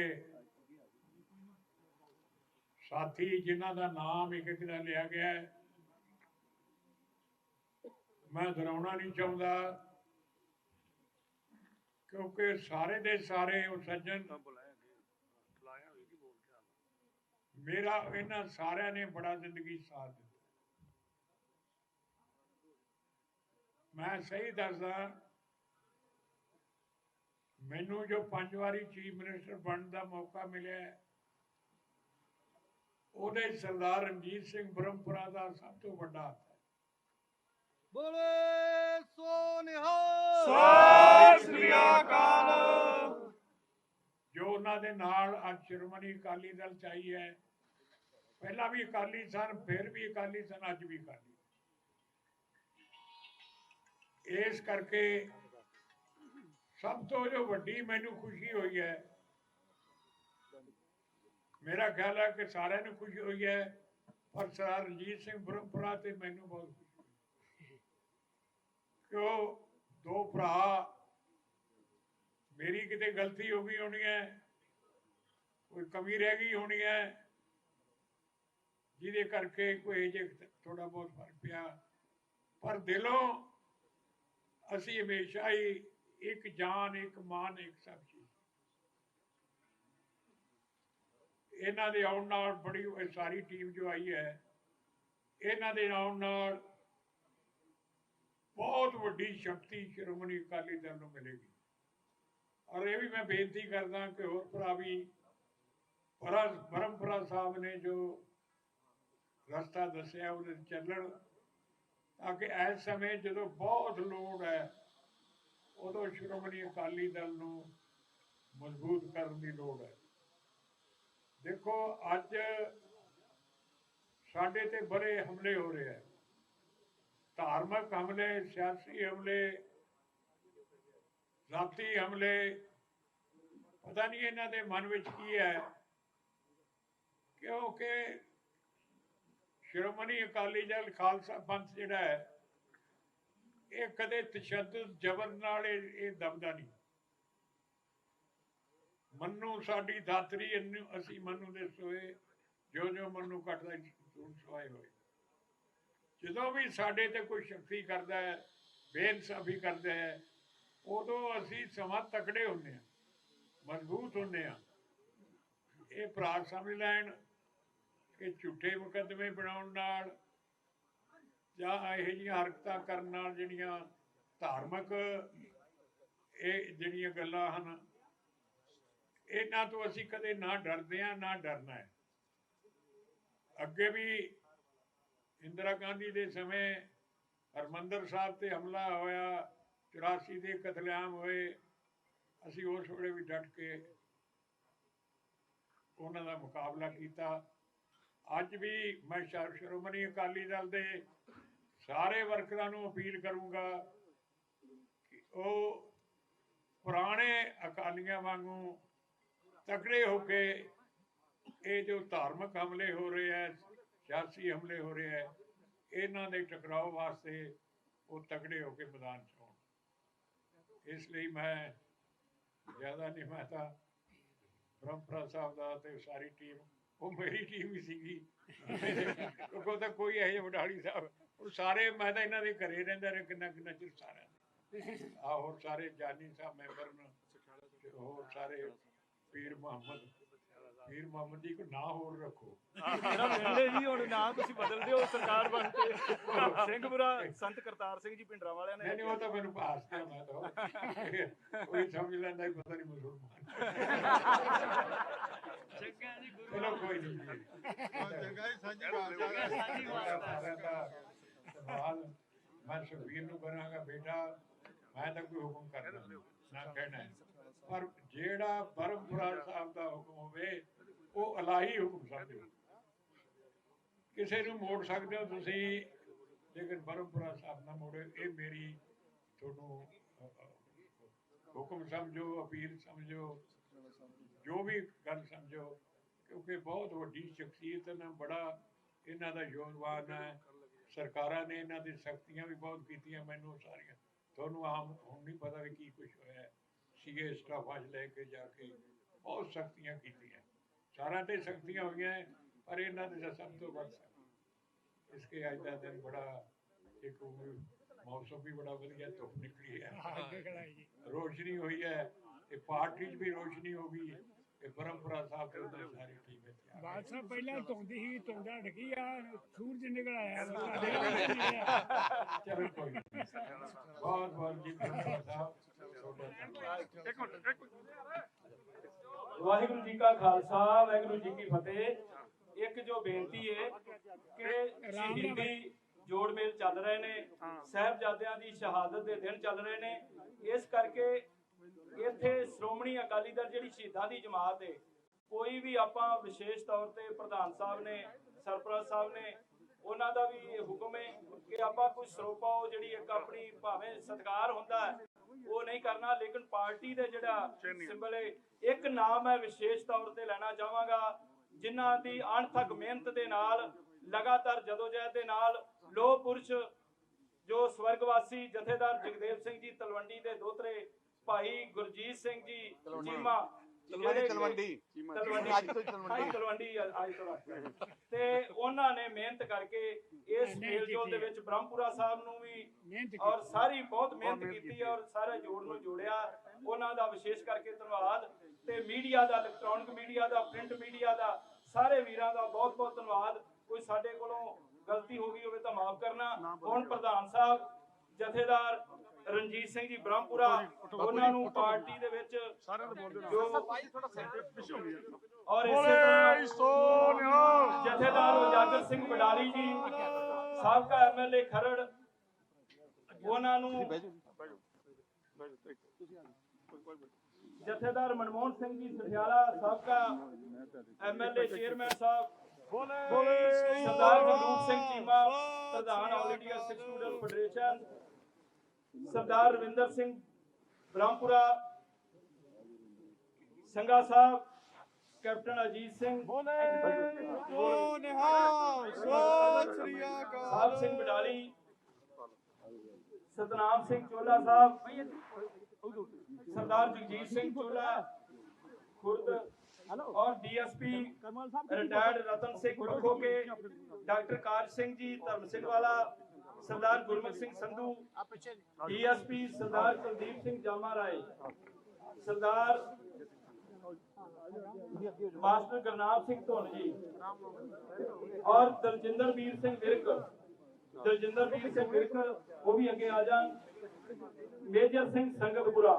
ਸਾਥੀ ਜਿਨ੍ਹਾਂ ਦਾ ਨਾਮ ਇੱਕ ਇੱਕ ਦਾ ਲਿਆ ਗਿਆ ਹੈ, ਮੈਂ ਦੁਹਰਾਉਣਾ ਨਹੀਂ ਚਾਹੁੰਦਾ ਕਿਉਂਕਿ ਸਾਰੇ ਦੇ ਸਾਰੇ ਉਹ ਸੱਜਣ ਮੇਰਾ ਇਹਨਾਂ ਸਾਰਿਆਂ ਨੇ ਬੜਾ ਜ਼ਿੰਦਗੀ ਸਾਥ ਦਿੱਤਾ। ਮੈਂ ਸਹੀ ਦੱਸਦਾ, ਮੈਨੂੰ ਜੋ 5 ਵਾਰੀ ਚੀਫ ਮਿਨਿਸਟਰ ਬਣਨ ਦਾ ਮੌਕਾ ਮਿਲਿਆ ਉਹਦੇ ਸਰਦਾਰ ਰਣਜੀਤ ਸਿੰਘ ਬ੍ਰਹਮਪੁਰਾ ਦਾ ਸਭ ਤੋਂ ਵੱਡਾ ਹੱਥ ਹੈ। ਬੋਲੇ ਸੋ ਨਿਹਾਲ। ਸਤਿ ਸ੍ਰੀ ਅਕਾਲ। ਜੋ ਉਹਨਾਂ ਦੇ ਨਾਲ ਅੱਜ ਸ਼੍ਰੋਮਣੀ ਅਕਾਲੀ ਦਲ ਚ ਆਈ ਹੈ, ਪਹਿਲਾਂ ਵੀ ਅਕਾਲੀ ਸਨ, ਫਿਰ ਵੀ ਅਕਾਲੀ ਸਨ, ਅੱਜ ਵੀ ਅਕਾਲੀ। ਇਸ ਕਰਕੇ ਸਭ ਤੋਂ ਜੋ ਵੱਡੀ ਮੈਨੂੰ ਖੁਸ਼ੀ ਹੋਈ ਹੈ, ਮੇਰਾ ਖਿਆਲ ਹੈ ਕਿ ਸਾਰਿਆਂ ਨੂੰ ਖੁਸ਼ੀ ਹੋਈ ਹੈ, ਪਰ ਸਰਦਾਰ ਰਣਜੀਤ ਸਿੰਘ ਬ੍ਰਹਮਪੁਰਾ ਤੇ ਮੈਨੂੰ ਬਹੁਤ ਖੁਸ਼ੀ ਹੋਈ ਕਿ ਉਹ ਦੋ ਭਰਾ, ਮੇਰੀ ਕਿਤੇ ਗਲਤੀ ਹੋ ਗਈ ਹੋਣੀ ਹੈ, ਕੋਈ ਕਮੀ ਰਹਿ ਗਈ ਹੋਣੀ ਹੈ, ਜਿਹਦੇ ਕਰਕੇ ਕੋਈ ਜੇ ਥੋੜਾ ਬਹੁਤ ਫਰਕ ਪਿਆ, ਪਰ ਦਿਲੋਂ ਅਸੀਂ ਹਮੇਸ਼ਾ ਹੀ ਇੱਕ ਜਾਨ, ਇੱਕ ਮਾਨ, ਇੱਕ ਸਭ ਚੀਜ਼। ਇਹਨਾਂ ਦੇ ਆਉਣ ਨਾਲ ਬੜੀ ਸਾਰੀ ਟੀਮ ਜੋ ਆਈ ਹੈ, ਇਹਨਾਂ ਦੇ ਆਉਣ ਨਾਲ ਬਹੁਤ ਵੱਡੀ ਸ਼ਕਤੀ ਸ਼੍ਰੋਮਣੀ ਅਕਾਲੀ ਦਲ ਨੂੰ ਮਿਲੇਗੀ। ਔਰ ਇਹ ਵੀ ਮੈਂ ਬੇਨਤੀ ਕਰਦਾ ਕਿ ਹੋਰ ਭਰਾ ਵੀ ਬ੍ਰਹਮਪੁਰਾ ਸਾਹਿਬ ਨੇ ਜੋ ਰਸਤਾ ਦੱਸਿਆ ਉਹਦੇ ਚੱਲਣ, ਤਾਂ ਕਿ ਇਸ ਸਮੇਂ ਜਦੋਂ ਬਹੁਤ ਲੋੜ ਹੈ ਉਦੋਂ ਸ਼੍ਰੋਮਣੀ ਅਕਾਲੀ ਦਲ ਨੂੰ ਮਜ਼ਬੂਤ ਕਰਨ ਦੀ ਲੋੜ ਹੈ। ਦੇਖੋ ਅੱਜ ਸਾਡੇ ਤੇ ਬੜੇ ਹਮਲੇ ਹੋ ਰਹੇ ਹੈ, ਧਾਰਮਿਕ ਹਮਲੇ, ਸਿਆਸੀ ਹਮਲੇ, ਜ਼ਾਤੀ ਹਮਲੇ। ਪਤਾ ਨਹੀਂ ਇਹਨਾਂ ਦੇ ਮਨ ਵਿੱਚ ਕੀ ਹੈ, ਕਿਉਂਕਿ ਸ਼੍ਰੋਮਣੀ ਅਕਾਲੀ ਦਲ ਖਾਲਸਾ ਪੰਥ ਜਿਹੜਾ ਹੈ, ਇਹ ਕਦੇ ਤਸ਼ੱਦਦ ਜ਼ਬਰ ਨਾਲ ਇਹ ਦਬਦਾ ਨਹੀਂ। ਮਨੂੰ ਸਾਡੀ ਦਾਤਰੀ, ਇਹਨੂੰ ਅਸੀਂ ਮਨੂੰ ਦੇ ਸੋਏ, ਜੋ ਜੋ ਮਨੂੰ ਕੱਟਦਾ ਸੋਏ ਹੋਏ। ਜਦੋਂ ਵੀ ਸਾਡੇ ਤੇ ਕੋਈ ਸ਼ਕਤੀ ਕਰਦਾ ਹੈ, ਬੇਇਨਸਾਫੀ ਕਰਦਾ ਹੈ, ਉਦੋਂ ਅਸੀਂ ਸਮਾਂ ਤਕੜੇ ਹੁੰਦੇ ਹਾਂ, ਮਜ਼ਬੂਤ ਹੁੰਦੇ ਹਾਂ। ਇਹ ਭਰਾ ਸਮਝ ਲੈਣ ਕਿ ਝੂਠੇ ਮੁਕੱਦਮੇ ਬਣਾਉਣ ਨਾਲ ਜਾਂ ਇਹੋ ਜਿਹੀਆਂ ਹਰਕਤਾਂ ਕਰਨ ਨਾਲ ਜਿਹੜੀਆਂ ਧਾਰਮਿਕ ਇਹ ਜਿਹੜੀਆਂ ਗੱਲਾਂ ਹਨ, ਇਹਨਾਂ ਤੋਂ ਅਸੀਂ ਕਦੇ ਨਾ ਡਰਦੇ ਹਾਂ, ਨਾ ਡਰਨਾ ਹੈ। ਅੱਗੇ ਵੀ ਇੰਦਰਾ ਗਾਂਧੀ ਦੇ ਸਮੇਂ ਹਰਿਮੰਦਰ ਸਾਹਿਬ ਤੇ ਹਮਲਾ ਹੋਇਆ, 84 ਦੇ ਕਤਲੇਆਮ ਹੋਏ, ਅਸੀਂ ਉਸ ਵੇਲੇ ਵੀ ਡਟ ਕੇ ਉਹਨਾਂ ਦਾ ਮੁਕਾਬਲਾ ਕੀਤਾ। ਅੱਜ ਵੀ ਮੈਂ ਸ਼੍ਰੋਮਣੀ ਅਕਾਲੀ ਦਲ ਦੇ ਸਾਰੇ ਵਰਕਰਾਂ ਨੂੰ ਅਪੀਲ ਕਰੂੰਗਾ ਕਿ ਉਹ ਪੁਰਾਣੇ ਅਕਾਲੀਆਂ ਵਾਂਗੂ ਤਕੜੇ ਹੋ ਕੇ ਇਹ ਜੋ ਧਾਰਮਿਕ ਹਮਲੇ ਹੋ ਰਹੇ ਹੈ, ਸਿਆਸੀ ਹਮਲੇ ਹੋ ਰਹੇ ਹੈ, ਇਹਨਾਂ ਦੇ ਟਕਰਾਓ ਵਾਸਤੇ ਉਹ ਤਕੜੇ ਹੋ ਕੇ ਮੈਦਾਨ 'ਚ ਆਉਣ। ਇਸ ਲਈ ਮੈਂ ਜ਼ਿਆਦਾ ਨਹੀਂ, ਮੈਂ ਤਾਂ ਬ੍ਰਹਮਪੁਰਾ ਸਾਹਿਬ ਦਾ ਤੇ ਸਾਰੀ ਟੀਮ, ਉਹ ਮੇਰੀ ਟੀਮ ਹੀ ਸੀਗੀ, ਕਿਉਂਕਿ ਤਾਂ ਕੋਈ ਇਹੋ ਜਿਹਾ ਵਡਾਲੀ ਸਾਹਿਬ, ਉਹ ਸਾਰੇ, ਮੈਂ ਤਾਂ ਇਹਨਾਂ ਦੇ ਘਰੇ ਰਹਿੰਦਾ ਰਿਹਾ ਕਿੰਨਾ ਕਿੰਨਾ ਚਿਰ ਸਾਰਿਆਂ ਦੇ। ਹੋਰ ਸਾਰੇ ਜਾਨੀ ਸਾਹਿਬ ਮੈਂਬਰ ਨੇ, ਹੋਰ ਸਾਰੇ ਪੀਰ ਮੁਹੰਮਦ ਪੀਰ ਮੁਹੰਮਦ ਜੀ ਕੋ ਨਾ ਹੋਰ ਰੱਖੋ। ਮੇਰਾ ਪਿੰਡ ਹੈ ਜੀ, ਹੁਣ ਨਾਂ ਤੁਸੀਂ ਬਦਲ ਦਿਓ ਸਰਕਾਰ ਬਣ ਕੇ ਸਿੰਘਪੁਰਾ ਸੰਤ ਕਰਤਾਰ ਸਿੰਘ ਜੀ ਪਿੰਡਰਾਂ ਵਾਲਿਆਂ ਨੇ। ਨਹੀਂ ਉਹ ਤਾਂ ਮੈਨੂੰ ਪਾਸ ਤੇ ਮੈਂ ਤਾਂ ਕੋਈ ਸਮਝ ਲੈਂਦਾ ਹੀ ਪਤਾ ਨਹੀਂ ਮੁਸਲਮਾਨ। ਚੰਗਾ ਜੀ ਗੁਰੂ ਚਲੋ ਕੋਈ ਨਹੀਂ ਚੰਗਾ ਜੀ ਸਾਂਝੀ ਬਾਤ ਦਾ ਸਵਾਲ ਮੈਂ ਸ਼ਬੀਰ ਨੂੰ ਕਰਾਂਗਾ ਬੇਟਾ, ਮੈਂ ਤਾਂ ਕੋਈ ਹੁਕਮ ਕਰਨਾ ਨਾ ਕਹਿਣਾ ਹੈ, ਪਰ ਜਿਹੜਾ ਬਰਮਪੁਰਾ ਸਾਹਿਬ ਦਾ ਹੁਕਮ ਹੋਵੇ ਉਹ ਇਲਾਹੀ ਹੁਕਮ ਸਮਝੋ। ਕਿਸੇ ਨੂੰ ਮੋੜ ਸਕਦੇ ਹੋ ਤੁਸੀਂ, ਲੇਕਿਨ ਬਰਮਪੁਰਾ ਸਾਹਿਬ ਨਾ ਮੋੜੋ। ਇਹ ਮੇਰੀ ਤੁਹਾਨੂੰ ਹੁਕਮ ਸਮਝੋ, ਅਪੀਲ ਸਮਝੋ, ਜੋ ਵੀ ਗੱਲ ਸਮਝੋ, ਕਿਉਂਕਿ ਬਹੁਤ ਵੱਡੀ ਸ਼ਖਸੀਅਤ ਨੇ, ਬੜਾ ਇਹਨਾਂ ਦਾ ਯੋਗਦਾਨ ਹੈ। ਸਰਕਾਰਾਂ ਨੇ ਇਹਨਾਂ ਦੀ ਸਖਤੀਆਂ ਵੀ ਬਹੁਤ ਕੀਤੀਆਂ, ਮੈਨੂੰ ਸਾਰੀਆਂ ਤੁਹਾਨੂੰ ਆਮ ਹੁਣ ਨਹੀਂ ਪਤਾ ਵੀ ਕੀ ਕੁਛ ਹੋਇਆ। ਸੀਏ ਸਟਾਫਾਂ 'ਚ ਲੈ ਕੇ ਜਾ ਕੇ ਬਹੁਤ ਸਖਤੀਆਂ ਕੀਤੀਆਂ, ਸਾਰਿਆਂ 'ਤੇ ਸਖਤੀਆਂ ਹੋਈਆਂ, ਪਰ ਇਹਨਾਂ ਦੇ ਸਭ ਤੋਂ ਵੱਧ ਇਸ ਕੇ ਅੱਜ ਦਾ ਦਿਨ ਬੜਾ ਇੱਕ ਮੌਸਮ ਵੀ ਬੜਾ ਵਧੀਆ, ਧੁੱਪ ਨਿਕਲੀ ਹੈ, ਰੋਸ਼ਨੀ ਹੋਈ ਹੈ, ਤੇ ਪਾਰਟੀ 'ਚ ਵੀ ਰੋਸ਼ਨੀ ਹੋ ਗਈ ਹੈ। ਇਹ ਬਰਮਪੁਰਾ ਸਾਹਿਬ ਦੇ ਉੱਤੇ ਸਾਰੀ ਟੀਮ ਹੈ। ਬਾਦਸ਼ਾਹ ਪਹਿਲਾਂ ਧੁੰਦੀ ਸੀ, ਧੁੰਦਾ ਢਕੀ ਆ, ਸੂਰਜ ਨਿਕਲ ਆਇਆ। ਚਲੋ ਕੋਈ ਨਹੀਂ, ਬਹੁਤ ਬਹੁਤ ਜੀ ਬਰਮਪੁਰਾ ਸਾਹਿਬ। ਵਾਹਿਗੁਰੂ ਜੀ ਕਾ ਖਾਲਸਾ, ਵਾਹਿਗੁਰੂ ਜੀ ਕੀ ਫਤਿਹ। ਇੱਕ ਜੋ ਬੇਨਤੀ ਹੈ ਕਿ ਸ਼ਹੀਦੀ ਜੋੜ ਮੇਲ ਚੱਲ ਰਹੇ ਨੇ, ਸਾਹਿਬਜ਼ਾਦਿਆਂ ਦੀ ਸ਼ਹਾਦਤ ਦੇ ਦਿਨ ਚੱਲ ਰਹੇ ਨੇ, ਇਸ ਕਰਕੇ ਇੱਥੇ ਸ਼੍ਰੋਮਣੀ ਅਕਾਲੀ ਦਲ ਜਿਹੜੀ ਸ਼ਹੀਦਾਂ ਦੀ ਜਮਾਤ ਹੈ, ਕੋਈ ਵੀ ਆਪਾਂ ਵਿਸ਼ੇਸ਼ ਤੌਰ ਤੇ ਪ੍ਰਧਾਨ ਸਾਹਿਬ ਨੇ, ਸਰਪ੍ਰਸਤ ਸਾਹਿਬ ਨੇ, ਉਹਨਾਂ ਦਾ ਵੀ ਇਹ ਹੁਕਮ ਹੈ ਕਿ ਆਪਾਂ ਕੋਈ ਸਰੋਪਾ ਜਿਹੜੀ ਇੱਕ ਆਪਣੀ ਭਾਵੇਂ ਸਤਿਕਾਰ ਹੁੰਦਾ ਹੈ ਉਹ ਨਹੀਂ ਕਰਨਾ, ਲੇਕਿਨ ਪਾਰਟੀ ਦੇ ਜਿਹੜਾ ਸਿੰਬਲ ਹੈ, ਇੱਕ ਨਾਮ ਮੈਂ ਵਿਸ਼ੇਸ਼ ਤੌਰ ਤੇ ਲੈਣਾ ਚਾਹਾਂਗਾ, ਜਿਨ੍ਹਾਂ ਦੀ ਅਣਥੱਕ ਮਿਹਨਤ ਦੇ ਨਾਲ, ਲਗਾਤਾਰ ਜਦੋਜਹਿਦ ਦੇ ਨਾਲ, ਲੋਹ ਪੁਰਸ਼ ਜੋ ਸਵਰਗਵਾਸੀ ਜਥੇਦਾਰ ਜਗਦੇਵ ਸਿੰਘ ਜੀ ਤਲਵੰਡੀ ਦੇ ਦੋਤਰੇ, ਭਾਈ ਗੁਰਜੀਤ ਸਿੰਘ ਜੀ ਚੀਮਾ, ਤੇ ਉਹਨਾਂ ਨੇ ਮਿਹਨਤ ਕਰਕੇ ਇਸ ਮੇਲਜੋਲ ਦੇ ਵਿੱਚ ਬ੍ਰਹਮਪੁਰਾ ਸਾਹਿਬ ਨੂੰ ਵੀ ਔਰ ਸਾਰੀ ਬਹੁਤ ਮਿਹਨਤ ਕੀਤੀ ਔਰ ਸਾਰੇ ਜੋੜ ਨੂੰ ਜੋੜਿਆ। ਉਹਨਾਂ ਦਾ ਵਿਸ਼ੇਸ਼ ਕਰਕੇ ਧੰਨਵਾਦ, ਤੇ ਮੀਡੀਆ ਦਾ, ਇਲੈਕਟ੍ਰੋਨਿਕ ਮੀਡੀਆ ਦਾ, ਪ੍ਰਿੰਟ ਮੀਡੀਆ ਦਾ, ਸਾਰੇ ਵੀਰਾਂ ਦਾ ਬਹੁਤ ਬਹੁਤ ਧੰਨਵਾਦ। ਕੋਈ ਸਾਡੇ ਕੋਲੋਂ ਗਲਤੀ ਹੋ ਗਈ ਹੋਵੇ ਤਾਂ ਮਾਫ ਕਰਨਾ। ਹੁਣ ਪ੍ਰਧਾਨ ਸਾਹਿਬ ਜਥੇਦਾਰ ਰਣਜੀਤ ਸਿੰਘ ਜੀ ਬ੍ਰਹਮਪੁਰਾ, ਉਹਨਾਂ ਨੂੰ ਪਾਰਟੀ ਦੇ ਵਿੱਚ ਜੋ ਔਰ ਇਸੇ ਤਰ੍ਹਾਂ ਜਥੇਦਾਰ ਉਜਾਗਰ ਸਿੰਘ ਵਡਾਲੀ ਜੀ, ਸਾਬਕਾ ਐਮਐਲਏ ਖਰੜ, ਉਹਨਾਂ ਨੂੰ ਜਥੇਦਾਰ ਮਨਮੋਹਨ ਸਿੰਘ ਜੀ ਸਠਿਆਲਾ, ਸਾਬਕਾ ਐਮਐਲਏ ਚੇਅਰਮੈਨ ਸਾਹਿਬ, ਸਰਦਾਰ ਜਗਰੂਪ ਸਿੰਘ ਚੀਮਾ, ਪ੍ਰਧਾਨ ਆਲ ਇੰਡੀਆ ਸਿੱਖ ਸਟੂਡੈਂਟ ਫੈਡਰੇਸ਼ਨ, ਸਰਦਾਰ ਰਵਿੰਦਰ ਸਿੰਘ ਬ੍ਰਹਮਪੁਰਾ, ਸੰਗਾ ਸਾਹਿਬ, ਕੈਪਟਨ ਅਜੀਤ ਸਿੰਘ, ਸਾਹਿਬ ਸਿੰਘ ਬਡਾਲੀ, ਸਤਨਾਮ ਸਿੰਘ ਚੋਲਾ ਸਾਹਿਬ, ਸਰਦਾਰ ਜਗਜੀਤ ਸਿੰਘ ਚੋਲਾ ਖੁਰਦ, और डीएसपी रिटायर्ड रतन सिंह पखो के, डॉक्टर कार सिंह जी धर्म सिंह वाला, सरदार गुरमुख सिंह संधू, डीएसपी सरदार कुलदीप सिंह जामा राय, सरदार मास्टर गुरनाम सिंह धुन जी, और दलजिंदर वीर सिंह विरक, दलजिंदर वीर सिंह विरक वो भी आगे आ जान, मेजर सिंह संगतपुरा,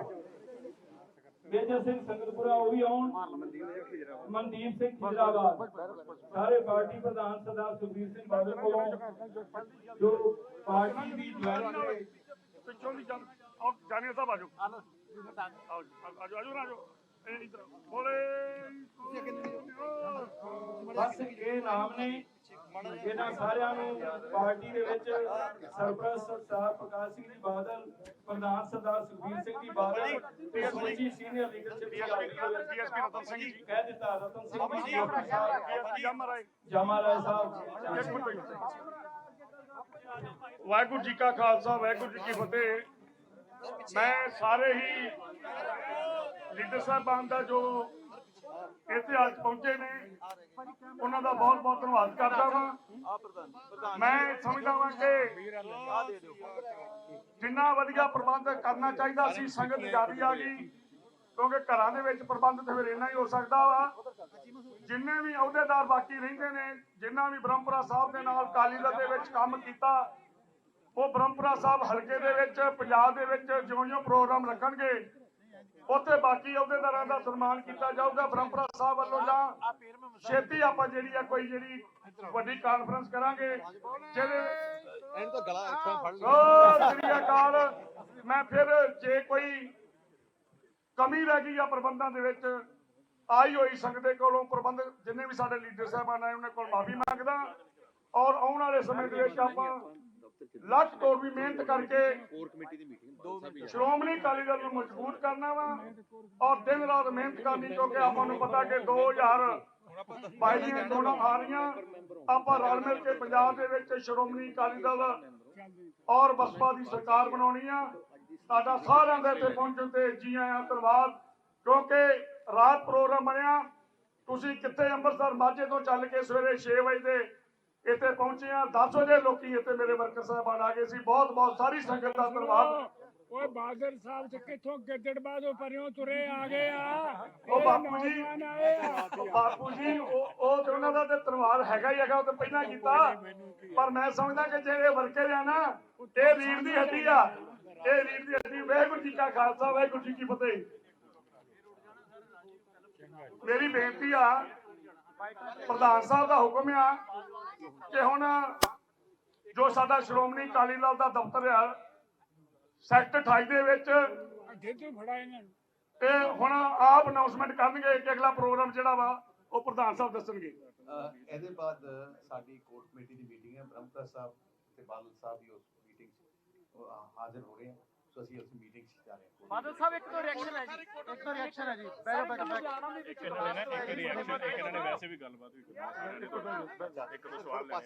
मेजर सिंह संगतपुरा वो भी आउन, मनदीप सिंह खिजराबाद, सारे पार्टी प्रधान सरदार सुखबीर सिंह बादल को जो पार्टी की ज्वाइन ਪਿੱਛੋਂ ਦੀ ਜਾਨੀਆ ਸਾਹਿਬ ਆਜੋ ਆਜੋ ਆਜੋ ਆਜੋ ਇਧਰ ਬੋਲੇ ਬਸ ਇਹ ਨਾਮ ਨੇ ਇਹਨਾਂ ਸਾਰਿਆਂ ਨੂੰ ਪਾਰਟੀ ਦੇ ਵਿੱਚ ਸਰਪ੍ਰਸਤ ਸਰਦਾਰ ਪ੍ਰਕਾਸ਼ ਸਿੰਘ ਜੀ ਬਾਦਲ, ਪ੍ਰਧਾਨ ਸਰਦਾਰ ਸੁਖਬੀਰ ਸਿੰਘ ਜੀ ਬਾਦਲ ਤੇ ਸਮੁੱਚੀ ਸੀਨੀਅਰ ਲੀਡਰਸ਼ਿਪ ਡੀਐਸਪੀ ਰਤਨ ਸਿੰਘ ਜੀ ਕਹਿ ਦਿੱਤਾ, ਰਤਨ ਸਿੰਘ ਜੀ ਜਾਮਾ ਰਾਏ ਸਾਹਿਬ। ਵਾਹਿਗੁਰੂ ਜੀ ਕਾ ਖਾਲਸਾ, ਵਾਹਿਗੁਰੂ ਜੀ ਕੀ ਫਤਿਹ। ਮੈਂ ਸਾਰੇ ਹੀ ਲੀਡਰ ਸਾਹਿਬਾਨ ਦਾ ਜੋ ਇੱਥੇ ਅੱਜ ਪਹੁੰਚੇ ਨੇ ਉਹਨਾਂ ਦਾ ਬਹੁਤ ਬਹੁਤ ਧੰਨਵਾਦ ਕਰਦਾ ਵਾਂ। ਮੈਂ ਸਮਝਦਾ ਵਾਂ ਕਿ ਜਿੰਨਾ ਵਧੀਆ ਪ੍ਰਬੰਧ ਕਰਨਾ ਚਾਹੀਦਾ ਸੀ, ਸੰਗਤ ਜ਼ਿਆਦਾ ਆ ਗਈ, ਕਿਉਂਕਿ ਘਰਾਂ ਦੇ ਵਿੱਚ ਪ੍ਰਬੰਧ ਤੇ ਫਿਰ ਇੰਨਾ ਹੀ ਹੋ ਸਕਦਾ ਵਾ। ਜਿੰਨੇ ਵੀ ਅਹੁਦੇਦਾਰ ਬਾਕੀ ਰਹਿੰਦੇ ਨੇ, ਜਿਨ੍ਹਾਂ ਵੀ ਬ੍ਰਹਮਪੁਰਾ ਸਾਹਿਬ ਦੇ ਨਾਲ ਅਕਾਲੀ ਦਲ ਦੇ ਵਿੱਚ ਕੰਮ ਕੀਤਾ, ਉਹ ਬ੍ਰਹਮਪੁਰਾ ਸਾਹਿਬ ਹਲਕੇ ਦੇ ਵਿੱਚ ਪੰਜਾਬ ਦੇ ਵਿੱਚ ਜਿਉਂ-ਜਿਉਂ ਪ੍ਰੋਗਰਾਮ ਲੱਗਣਗੇ ਉੱਥੇ ਬਾਕੀ ਅਹੁਦੇਦਾਰਾਂ ਦਾ ਸਨਮਾਨ ਕੀਤਾ ਜਾਊਗਾ ਬ੍ਰਹਮਪੁਰਾ ਸਾਹਿਬ ਵੱਲੋਂ। ਜਾਂ ਛੇਤੀ ਆਪਾਂ ਜਿਹੜੀ ਵੱਡੀ ਕਾਨਫਰੰਸ ਕਰਾਂਗੇ ਜਿਹਦੇ ਇਹਨੂੰ ਤਾਂ ਗਲਾ ਇੱਥੋਂ ਫੜ ਸਤਿ ਸ੍ਰੀ ਅਕਾਲ। ਮੈਂ ਫਿਰ ਜੇ ਕੋਈ ਕਮੀ ਰਹਿ ਗਈ ਆ ਪ੍ਰਬੰਧਾਂ ਦੇ ਵਿੱਚ, ਆਈ ਹੋਈ ਸੰਗਤ ਦੇ ਕੋਲੋਂ ਪ੍ਰਬੰਧ ਜਿੰਨੇ ਵੀ ਸਾਡੇ ਲੀਡਰ ਸਾਹਿਬਾਨ ਆਏ ਉਹਨਾਂ ਕੋਲ ਮਾਫੀ ਮੰਗਦਾ। ਔਰ ਆਉਣ ਵਾਲੇ ਸਮੇਂ ਦੇ ਵਿੱਚ ਆਪਾਂ ਲੱਖ ਤੋੜ ਵੀ ਮਿਹਨਤ ਕਰਕੇ ਕੋਰ ਕਮੇਟੀ ਦੀ ਮੀਟਿੰਗ ਸ਼੍ਰੋਮਣੀ ਅਕਾਲੀ ਦਲ ਨੂੰ ਮਜ਼ਬੂਤ ਕਰਨਾ ਵਾ ਔਰ ਦਿਨ ਰਾਤ ਮਿਹਨਤ ਕਰਨੀ, ਕਿਉਂਕਿ ਆਪਾਂ ਨੂੰ ਪਤਾ ਕਿ 2022 ਦੀਆਂ ਚੋਣਾਂ ਆ ਰਹੀਆਂ। ਆਪਾਂ ਰਲ ਮਿਲ ਕੇ ਪੰਜਾਬ ਦੇ ਵਿੱਚ ਸ਼੍ਰੋਮਣੀ ਅਕਾਲੀ ਦਲ ਔਰ ਬਸਪਾ ਦੀ ਸਰਕਾਰ ਬਣਾਉਣੀ ਆ। ਤੁਹਾਡਾ ਸਾਰਿਆਂ ਦੇ ਇੱਥੇ ਪਹੁੰਚਣ ਤੇ ਜੀ ਆਇਆਂ, ਧੰਨਵਾਦ। ਕਿਉਂਕਿ ਰਾਤ ਪ੍ਰੋਗਰਾਮ ਬਣਿਆ, ਤੁਸੀਂ ਕਿੱਥੇ ਅੰਮ੍ਰਿਤਸਰ ਮਾਝੇ ਤੋਂ ਚੱਲ ਕੇ ਸਵੇਰੇ 6 ਵਜੇ ਦੇ ਇੱਥੇ ਪਹੁੰਚੇ ਆ। 10 ਵਜੇ ਲੋਕੀ ਇੱਥੇ ਮੇਰੇ ਵਰਕਰ ਸਾਹਿਬਾਨ ਆ ਗਏ ਸੀ। ਬਹੁਤ ਬਹੁਤ ਸਾਰੀ ਸੰਗਤ ਦਾ ਧੰਨਵਾਦ। ਓਏ ਬਾਦਰ ਸਾਹਿਬ ਤੇ ਕਿੱਥੋਂ ਗਿੱਦੜਬਾਦੋਂ ਪਰਿਓਂ ਤੁਰੇ ਆ ਗਏ ਆ। ਉਹ ਬਾਪੂ ਜੀ, ਨੌਜਵਾਨ ਆਏ ਆ। ਬਾਪੂ ਜੀ ਉਹ ਤੇ ਉਹਨਾਂ ਦਾ ਤੇ ਧੰਨਵਾਦ ਹੈਗਾ ਹੀ ਹੈਗਾ, ਉਹ ਤੇ ਪਹਿਲਾਂ ਕੀਤਾ। ਪਰ ਮੈਂ ਸਮਝਦਾ ਕਿ ਜਿਹੜੇ ਵਰਕਰ ਆ ਨਾ, ਇਹ ਰੀੜ ਦੀ ਹੱਡੀ ਆ, ਇਹ ਰੀੜ ਦੀ ਹੱਡੀ। ਵਾਹਿਗੁਰੂ ਜੀ ਕਾ ਖਾਲਸਾ, ਵਾਹਿਗੁਰੂ ਜੀ ਕੀ ਫਤਿਹ। ਮੇਰੀ ਬੇਨਤੀ ਆ, ਪ੍ਰਧਾਨ ਸਾਹਿਬ ਦਾ ਹੁਕਮ ਆ ਕਿ ਹੁਣ ਜੋ ਸਾਡਾ ਸ਼੍ਰੋਮਣੀ ਅਕਾਲੀ ਦਲ ਦਾ ਦਫ਼ਤਰ ਆ ਸੈਕਟਰ 28 ਦੇ ਵਿੱਚ, ਜਿੱਦੋਂ ਫੜਾ ਇਹਨਾਂ ਨੂੰ ਇਹ ਹੁਣ ਆਪ ਅਨਾਉਂਸਮੈਂਟ ਕਰਨਗੇ ਕਿ ਅਗਲਾ ਪ੍ਰੋਗਰਾਮ ਜਿਹੜਾ ਵਾ ਉਹ ਪ੍ਰਧਾਨ ਸਾਹਿਬ ਦੱਸਣਗੇ। ਇਹਦੇ ਬਾਅਦ ਸਾਡੀ ਕੋਰ ਕਮੇਟੀ ਦੀ ਮੀਟਿੰਗ ਹੈ। ਬ੍ਰਹਮਪੁਰਾ ਸਾਹਿਬ ਤੇ ਬਾਦਲ ਸਾਹਿਬ ਵੀ ਉਸ ਮੀਟਿੰਗ 'ਚ ਹਾਜ਼ਰ ਹੋ ਰਹੇ ਹਨ। ਸੋ ਅਸੀਂ ਉਸ ਮੀਟਿੰਗ 'ਚ ਜਾ ਰਹੇ ਹਾਂ। ਬਾਦਲ ਸਾਹਿਬ ਇੱਕ ਤੋਂ ਰਿਐਕਸ਼ਨ ਹੈ ਜੀ, ਇੱਕ ਤੋਂ ਰਿਐਕਸ਼ਨ ਹੈ ਜੀ। ਇੱਕ ਇਹਨਾਂ ਨੇ ਵੈਸੇ ਵੀ ਗੱਲਬਾਤ ਵੀ ਕੀਤੀ। ਇੱਕ ਦੋ ਸਵਾਲ ਲੈਣੇ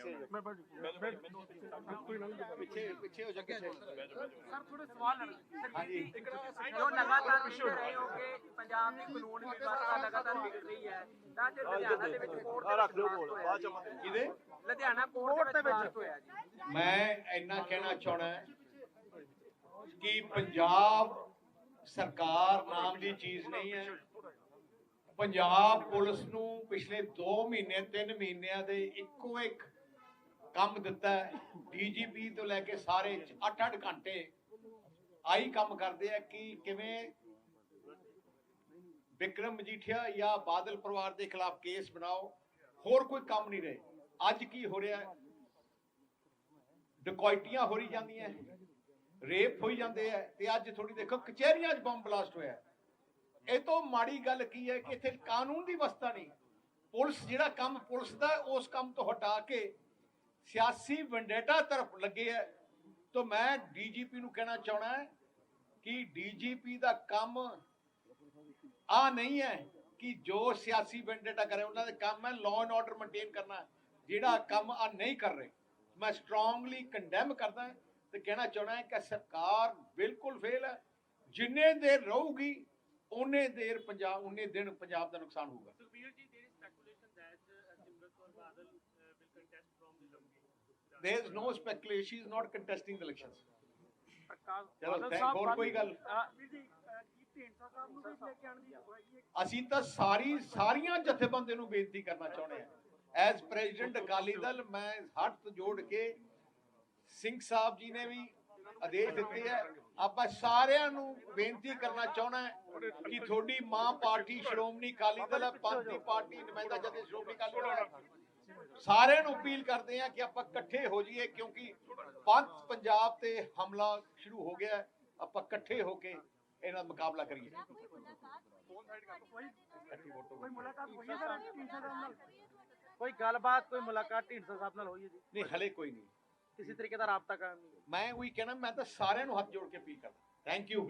ਪਿੱਛੇ ਹੋ ਜਾ ਕੇ ਸਰ ਥੋੜੇ ਸਵਾਲ ਲੈਣੇ। ਹਾਂਜੀ, ਜੋ ਲਗਾਤਾਰ ਪਿੱਛੇ ਰਹੇ ਹੋ ਕਿ ਪੰਜਾਬ ਦੀ ਕਾਨੂੰਨ ਵਿਵਸਥਾ ਲਗਾਤਾਰ ਵਿਗੜ ਰਹੀ ਹੈ, ਤਾਂ ਅੱਜ ਲੁਧਿਆਣਾ ਦੇ ਵਿੱਚ ਕੋਰਟ ਦੇ ਰੱਖ ਲਿਓ ਬੋਲ ਬਾਅਦ ਚ ਕਿਹਦੇ ਲੁਧਿਆਣਾ ਕੋਰਟ ਦੇ ਵਿੱਚ ਹੋਇਆ ਜੀ। ਮੈਂ ਇੰਨਾ ਕਹਿਣਾ ਚਾਹਣਾ ਕਿ ਪੰਜਾਬ ਸਰਕਾਰ ਨਾਮ ਦੀ ਚੀਜ਼ ਨਹੀਂ ਹੈ। ਪੰਜਾਬ ਪੁਲਿਸ ਨੂੰ ਪਿਛਲੇ 2 ਮਹੀਨੇ 3 ਮਹੀਨਿਆਂ ਦੇ ਇੱਕੋ ਇੱਕ ਕੰਮ ਦਿੱਤਾ ਹੈ। ਡੀਜੀਪੀ ਤੋਂ ਲੈ ਕੇ ਸਾਰੇ 8-8 ਘੰਟੇ ਆਹੀ ਕੰਮ ਕਰਦੇ ਆ ਕਿ ਕਿਵੇਂ ਵਿਕਰਮ ਮਜੀਠੀਆ ਜਾਂ ਬਾਦਲ ਪਰਿਵਾਰ ਦੇ ਖਿਲਾਫ ਕੇਸ ਬਣਾਓ, ਹੋਰ ਕੋਈ ਕੰਮ ਨਹੀਂ ਰਹੇ। ਅੱਜ ਕੀ ਹੋ ਰਿਹਾ, ਡਕੈਤੀਆਂ ਹੋ ਰਹੀ ਜਾਂਦੀਆਂ, ਰੇਪ ਹੋਈ ਜਾਂਦੇ ਆ, ਤੇ ਅੱਜ ਥੋੜੀ ਦੇਖੋ ਕਚਹਿਰੀਆਂ 'ਚ ਬੰਬ ਬਲਾਸਟ ਹੋਇਆ। ਇਹ ਤੋਂ ਮਾੜੀ ਗੱਲ ਕੀ ਹੈ ਕਿ ਇੱਥੇ ਕਾਨੂੰਨ ਦੀ ਵਿਵਸਥਾ ਨਹੀਂ। ਪੁਲਿਸ ਜਿਹੜਾ ਕੰਮ ਪੁਲਿਸ ਦਾ, ਉਸ ਕੰਮ ਤੋਂ ਹਟਾ ਕੇ ਸਿਆਸੀ ਵੈਂਡੇਟਾ ਤਰਫ ਲੱਗੇ ਹੈ। ਤਾਂ ਮੈਂ ਡੀਜੀਪੀ ਨੂੰ ਕਹਿਣਾ ਚਾਹਣਾ ਹੈ ਕਿ ਡੀਜੀਪੀ ਦਾ ਕੰਮ ਆ ਨਹੀਂ ਹੈ ਕਿ ਜੋ ਸਿਆਸੀ ਵੈਂਡੇਟਾ ਕਰੇ। ਉਹਨਾਂ ਦਾ ਕੰਮ ਹੈ ਲਾਅ ਐਂਡ ਆਰਡਰ ਮੇਨਟੇਨ ਕਰਨਾ, ਜਿਹੜਾ ਕੰਮ ਆ ਨਹੀਂ ਕਰ ਰਹੇ। ਮੈਂ ਸਟਰੋਂਗਲੀ ਕੰਡੈਮ ਕਰਦਾ ਤੇ ਕਹਿਣਾ ਚਾਹਣਾ ਹੈ ਕਿ ਸਰਕਾਰ ਬਿਲਕੁਲ ਫੇਲ ਹੈ। ਜਿੰਨੇ ਦੇਰ ਰਹੂਗੀ ਉਹਨੇ ਦਿਨ ਪੰਜਾਬ ਦਾ ਨੁਕਸਾਨ ਹੋਊਗਾ। There is no speculation. She is not contesting the elections. ਚਲੋ ਥੈਂਕ ਹੋਰ ਕੋਈ ਗੱਲ। ਅਸੀਂ ਤਾਂ ਸਾਰੀਆਂ ਜਥੇਬੰਦੀਆਂ ਨੂੰ ਬੇਨਤੀ ਕਰਨਾ ਚਾਹੁੰਦੇ ਹਾਂ। ਐਜ਼ ਪ੍ਰੈਜ਼ੀਡੈਂਟ ਅਕਾਲੀ ਦਲ ਮੈਂ ਹੱਥ ਜੋੜ ਕੇ ਸਿੰਘ ਸਾਹਿਬ ਜੀ ਨੇ ਵੀ ਆਦੇਸ਼ ਦਿੱਤੇ ਹੈ। ਆਪਾਂ ਸਾਰਿਆਂ ਨੂੰ ਬੇਨਤੀ ਕਰਨਾ ਚਾਹੁੰਦਾ ਕਿ ਤੁਹਾਡੀ ਮਾਂ ਪਾਰਟੀ ਸ਼੍ਰੋਮਣੀ ਅਕਾਲੀ ਦਲ ਹੈ, ਪੰਥ ਦੀ ਪਾਰਟੀ ਨੁਮਾਇੰਦਾ ਜਥੇ ਸ਼੍ਰੋਮਣੀ ਅਕਾਲੀ ਦਲ ਹੈ। ਸਾਰਿਆਂ ਨੂੰ ਅਪੀਲ ਕਰਦੇ ਹਾਂ ਕਿ ਆਪਾਂ ਇਕੱਠੇ ਹੋ ਜਾਈਏ, ਕਿਉਂਕਿ ਪੰਥ ਪੰਜਾਬ ਤੇ ਹਮਲਾ ਸ਼ੁਰੂ ਹੋ ਗਿਆ। ਆਪਾਂ ਇਕੱਠੇ ਹੋ ਕੇ ਇਹਨਾਂ ਦਾ ਮੁਕਾਬਲਾ ਕਰੀਏ। ਕੋਈ ਗੱਲਬਾਤ, ਕੋਈ ਮੁਲਾਕਾਤ ਢੀਂਡਸਾ ਸਾਹਿਬ ਨਾਲ ਹੋਈ ਹੈ ਜੀ? ਨਹੀਂ, ਹਲੇ ਕੋਈ ਨਹੀਂ। ਕਿਸੇ ਤਰੀਕੇ ਦਾ ਰਾਬਤਾ ਕਰਨ ਮੈਂ ਉਹੀ ਕਹਿਣਾ, ਮੈਂ ਤਾਂ ਸਾਰਿਆਂ ਨੂੰ ਹੱਥ ਜੋੜ ਕੇ ਅਪੀਲ ਕਰਦਾ। Thank you.